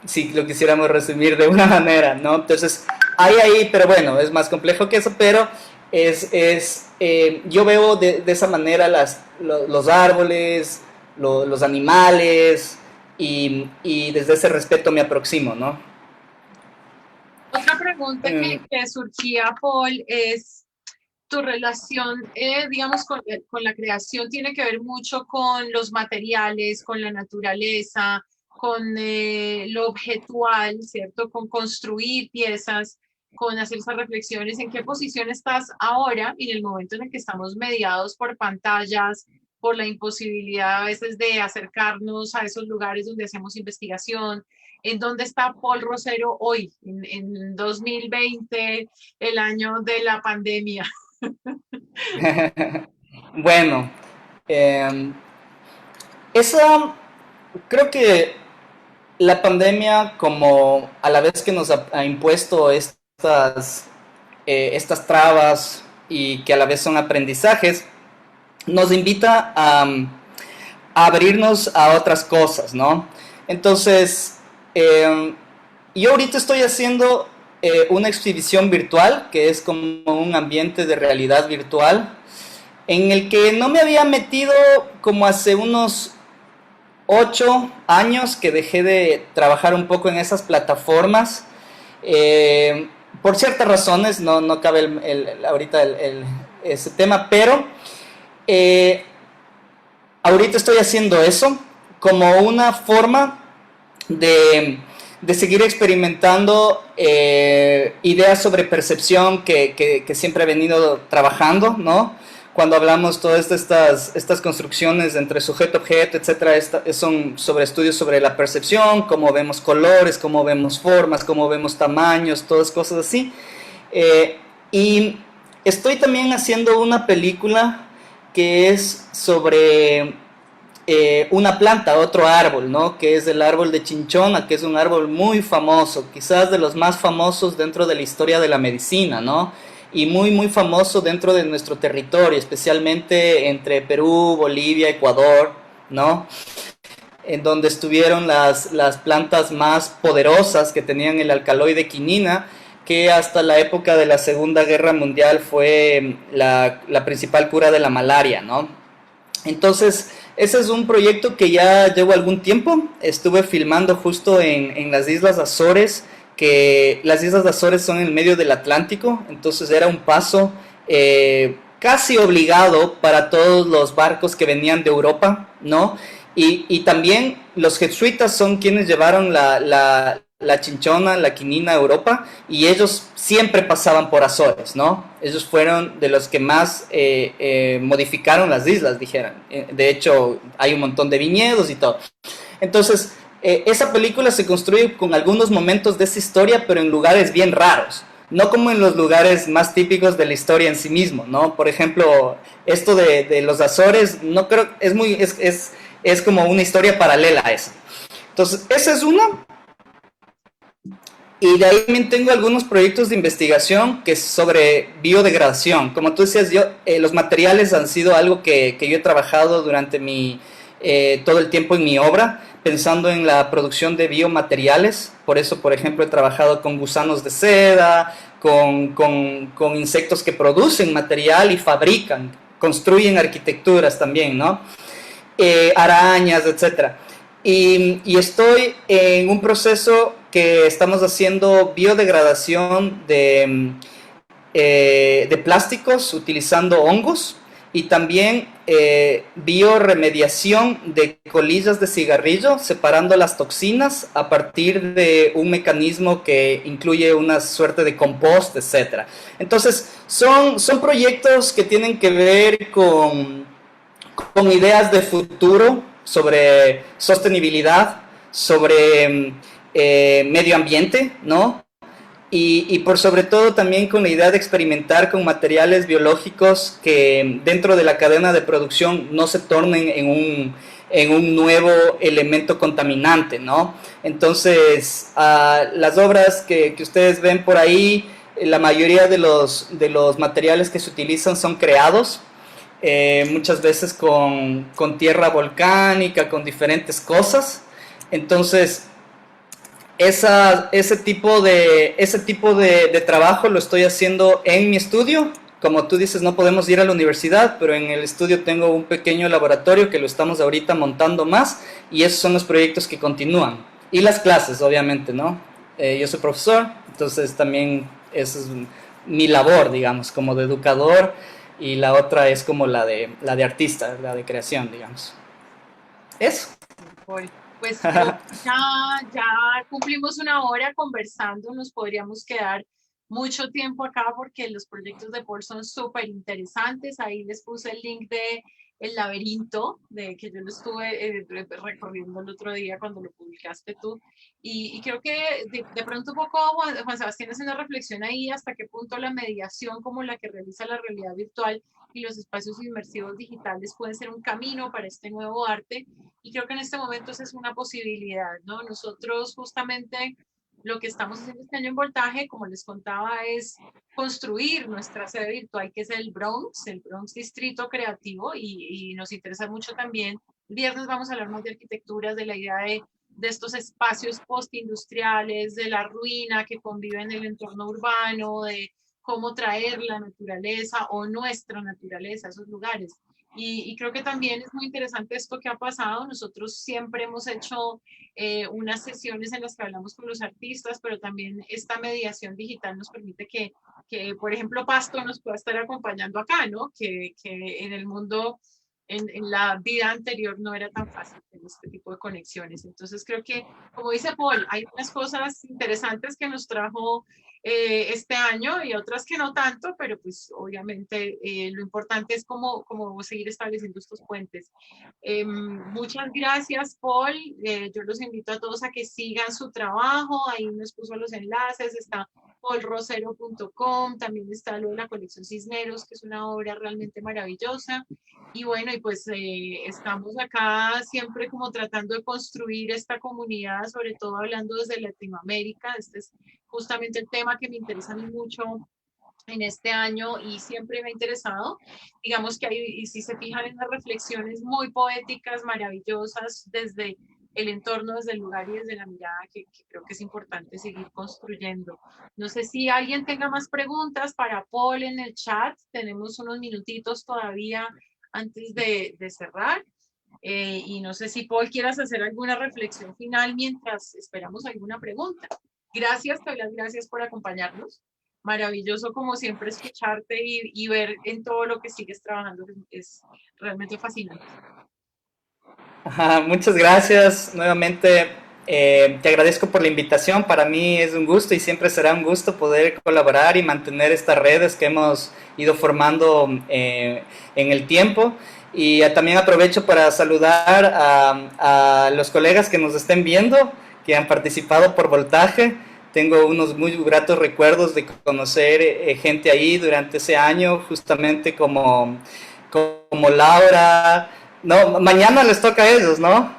si lo quisiéramos resumir de una manera, ¿no? Entonces, hay ahí, pero bueno, es más complejo que eso, pero yo veo de esa manera los árboles, los animales, y desde ese respeto me aproximo, ¿no? Otra pregunta Mm, que surgía, Paul, es tu relación, digamos, con la creación tiene que ver mucho con los materiales, con la naturaleza, con lo objetual, ¿cierto? Con construir piezas, con hacer esas reflexiones. ¿En qué posición estás ahora en el momento en el que estamos mediados por pantallas, por la imposibilidad a veces de acercarnos a esos lugares donde hacemos investigación? ¿En dónde está Paul Rosero hoy, en 2020, el año de la pandemia? bueno, Eh, esa, creo que la pandemia, como a la vez que nos ha impuesto estas trabas y que a la vez son aprendizajes, nos invita a abrirnos a otras cosas, ¿no? Entonces, yo ahorita estoy haciendo una exhibición virtual, que es como un ambiente de realidad virtual, en el que no me había metido como hace unos 8 años que dejé de trabajar un poco en esas plataformas. Por ciertas razones, no cabe ahorita ese tema, pero eh, ahorita estoy haciendo eso como una forma de seguir experimentando ideas sobre percepción que siempre he venido trabajando, ¿no? Cuando hablamos todas estas construcciones entre sujeto-objeto, etcétera, son sobre estudios sobre la percepción, cómo vemos colores, cómo vemos formas, cómo vemos tamaños, todas cosas así. Y estoy también haciendo una película que es sobre una planta, otro árbol, ¿no? Que es el árbol de Chinchona, que es un árbol muy famoso, quizás de los más famosos dentro de la historia de la medicina, ¿no? Y muy, muy famoso dentro de nuestro territorio, especialmente entre Perú, Bolivia, Ecuador, ¿no? En donde estuvieron las plantas más poderosas que tenían el alcaloide quinina, que hasta la época de la Segunda Guerra Mundial fue la principal cura de la malaria, ¿no? Entonces, ese es un proyecto que ya llevo algún tiempo. Estuve filmando justo en las Islas Azores, que las Islas Azores son en el medio del Atlántico, entonces era un paso casi obligado para todos los barcos que venían de Europa, ¿no? Y también los jesuitas son quienes llevaron la chinchona, la quinina a Europa, y ellos siempre pasaban por Azores, ¿no? Ellos fueron de los que más modificaron las islas, dijeran. De hecho, hay un montón de viñedos y todo. Entonces, esa película se construye con algunos momentos de esa historia, pero en lugares bien raros. No como en los lugares más típicos de la historia en sí mismo, ¿no? Por ejemplo, esto de los Azores, no creo, es como una historia paralela a eso. Entonces, esa es una. Y de ahí también tengo algunos proyectos de investigación que es sobre biodegradación. Como tú decías, los materiales han sido algo que yo he trabajado durante todo el tiempo en mi obra, pensando en la producción de biomateriales. Por eso, por ejemplo, he trabajado con gusanos de seda, con insectos que producen material y fabrican, construyen arquitecturas también, ¿no? Arañas, etcétera. Y estoy en un proceso que estamos haciendo biodegradación de plásticos utilizando hongos y también bioremediación de colillas de cigarrillo, separando las toxinas a partir de un mecanismo que incluye una suerte de compost, etcétera. Entonces, son proyectos que tienen que ver con ideas de futuro sobre sostenibilidad, sobre medio ambiente, ¿no? Y por sobre todo también con la idea de experimentar con materiales biológicos que dentro de la cadena de producción no se tornen en un nuevo elemento contaminante, ¿no? Entonces, las obras que ustedes ven por ahí, la mayoría de los materiales que se utilizan son creados, muchas veces con tierra volcánica, con diferentes cosas. Entonces, ese tipo de trabajo lo estoy haciendo en mi estudio. Como tú dices, no podemos ir a la universidad, pero en el estudio tengo un pequeño laboratorio que lo estamos ahorita montando más, y esos son los proyectos que continúan. Y las clases, obviamente, ¿no? Yo soy profesor, entonces también esa es mi labor, digamos, como de educador, y la otra es como la de artista, la de creación, digamos. Eso. Pues creo que ya cumplimos una hora conversando, nos podríamos quedar mucho tiempo acá porque los proyectos de Paul son súper interesantes. Ahí les puse el link el laberinto, de que yo lo estuve recorriendo el otro día cuando lo publicaste tú. Y creo que de pronto un poco Juan Sebastián hace una reflexión ahí hasta qué punto la mediación como la que realiza la realidad virtual y los espacios inmersivos digitales pueden ser un camino para este nuevo arte. Y creo que en este momento esa es una posibilidad, ¿no? Nosotros justamente lo que estamos haciendo este año en Voltaje, como les contaba, es construir nuestra sede virtual, que es el Bronx Distrito Creativo, y nos interesa mucho también. El viernes vamos a hablar más de arquitecturas, de la idea de estos espacios postindustriales, de la ruina que convive en el entorno urbano, de cómo traer la naturaleza o nuestra naturaleza a esos lugares. Y creo que también es muy interesante esto que ha pasado. Nosotros siempre hemos hecho unas sesiones en las que hablamos con los artistas, pero también esta mediación digital nos permite que por ejemplo, Pasto nos pueda estar acompañando acá, ¿no? Que en el mundo, en la vida anterior no era tan fácil tener este tipo de conexiones. Entonces creo que, como dice Paul, hay unas cosas interesantes que nos trajo este año y otras que no tanto, pero pues obviamente lo importante es cómo seguir estableciendo estos puentes. Muchas gracias, Paul. Yo los invito a todos a que sigan su trabajo. Ahí nos puso los enlaces. Está paulrosero.com. También está lo de la colección Cisneros, que es una obra realmente maravillosa. Y bueno, y pues estamos acá siempre como tratando de construir esta comunidad, sobre todo hablando desde Latinoamérica. Este es justamente el tema que me interesa a mí mucho en este año y siempre me ha interesado. Digamos que hay, y si se fijan en las reflexiones muy poéticas, maravillosas, desde el entorno, desde el lugar y desde la mirada, que creo que es importante seguir construyendo. No sé si alguien tenga más preguntas para Paul en el chat. Tenemos unos minutitos todavía antes de cerrar. Y no sé si Paul quieras hacer alguna reflexión final mientras esperamos alguna pregunta. Gracias, te doy las gracias por acompañarnos. Maravilloso como siempre escucharte y ver en todo lo que sigues trabajando. Es realmente fascinante. Ajá, muchas gracias nuevamente. Te agradezco por la invitación. Para mí es un gusto y siempre será un gusto poder colaborar y mantener estas redes que hemos ido formando en el tiempo. Y también aprovecho para saludar a los colegas que nos estén viendo, que han participado por Voltaje. Tengo unos muy gratos recuerdos de conocer gente ahí durante ese año, justamente como Laura. No, mañana les toca a ellos, ¿no?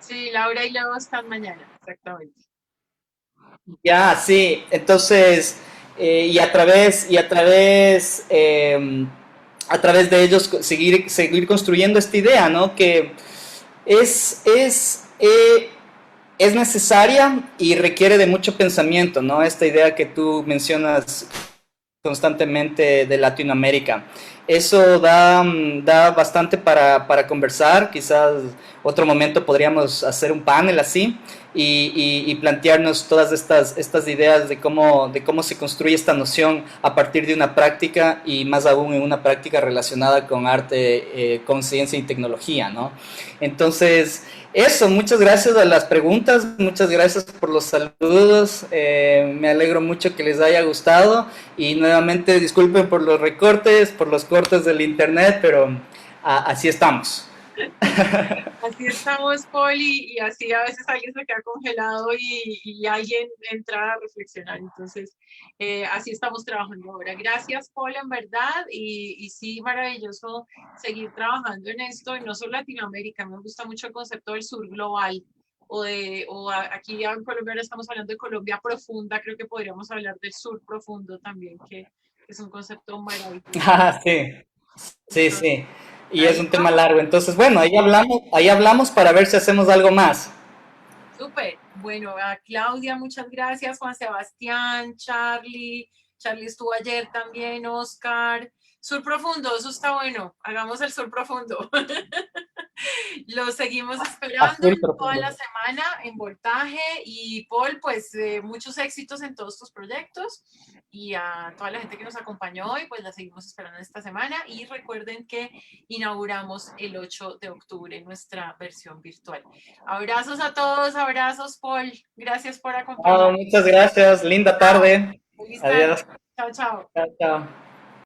Sí, Laura y Leo están mañana, exactamente. Ya, sí. Entonces, a través de ellos seguir construyendo esta idea, ¿no? Que es, es, eh, es necesaria y requiere de mucho pensamiento, ¿no? Esta idea que tú mencionas constantemente de Latinoamérica. Eso da bastante para conversar, quizás otro momento podríamos hacer un panel así y plantearnos todas estas ideas de cómo se construye esta noción a partir de una práctica y más aún en una práctica relacionada con arte, con ciencia y tecnología, ¿no? Entonces, eso, muchas gracias a las preguntas, muchas gracias por los saludos, me alegro mucho que les haya gustado y nuevamente disculpen por los recortes, por los cortes del internet, pero así estamos. Así estamos, Poli, y así a veces alguien se queda congelado y alguien entra a reflexionar. Entonces, así estamos trabajando ahora. Gracias, Paul, en verdad, y sí, maravilloso seguir trabajando en esto, y no solo Latinoamérica, me gusta mucho el concepto del sur global, aquí ya en Colombia ahora estamos hablando de Colombia profunda, creo que podríamos hablar del sur profundo también, que es un concepto maravilloso. Ah, sí, sí, Entonces, sí. Y es un tema maravilloso. largo. Entonces, bueno, ahí hablamos para ver si hacemos algo más. Súper. Bueno, a Claudia, muchas gracias. Juan Sebastián, Charlie. Charlie estuvo ayer también, Oscar. Sur Profundo, eso está bueno. Hagamos el Sur Profundo. Los seguimos esperando Azul toda profundo. la semana en Voltaje. Y Paul, pues muchos éxitos en todos tus proyectos. Y a toda la gente que nos acompañó hoy, pues la seguimos esperando esta semana. Y recuerden que inauguramos el 8 de octubre nuestra versión virtual. Abrazos a todos, abrazos, Paul. Gracias por Oh, acompañarnos. muchas gracias. Linda Chao. tarde. Feliz tarde. Adiós. Chao, chao. Chao, chao.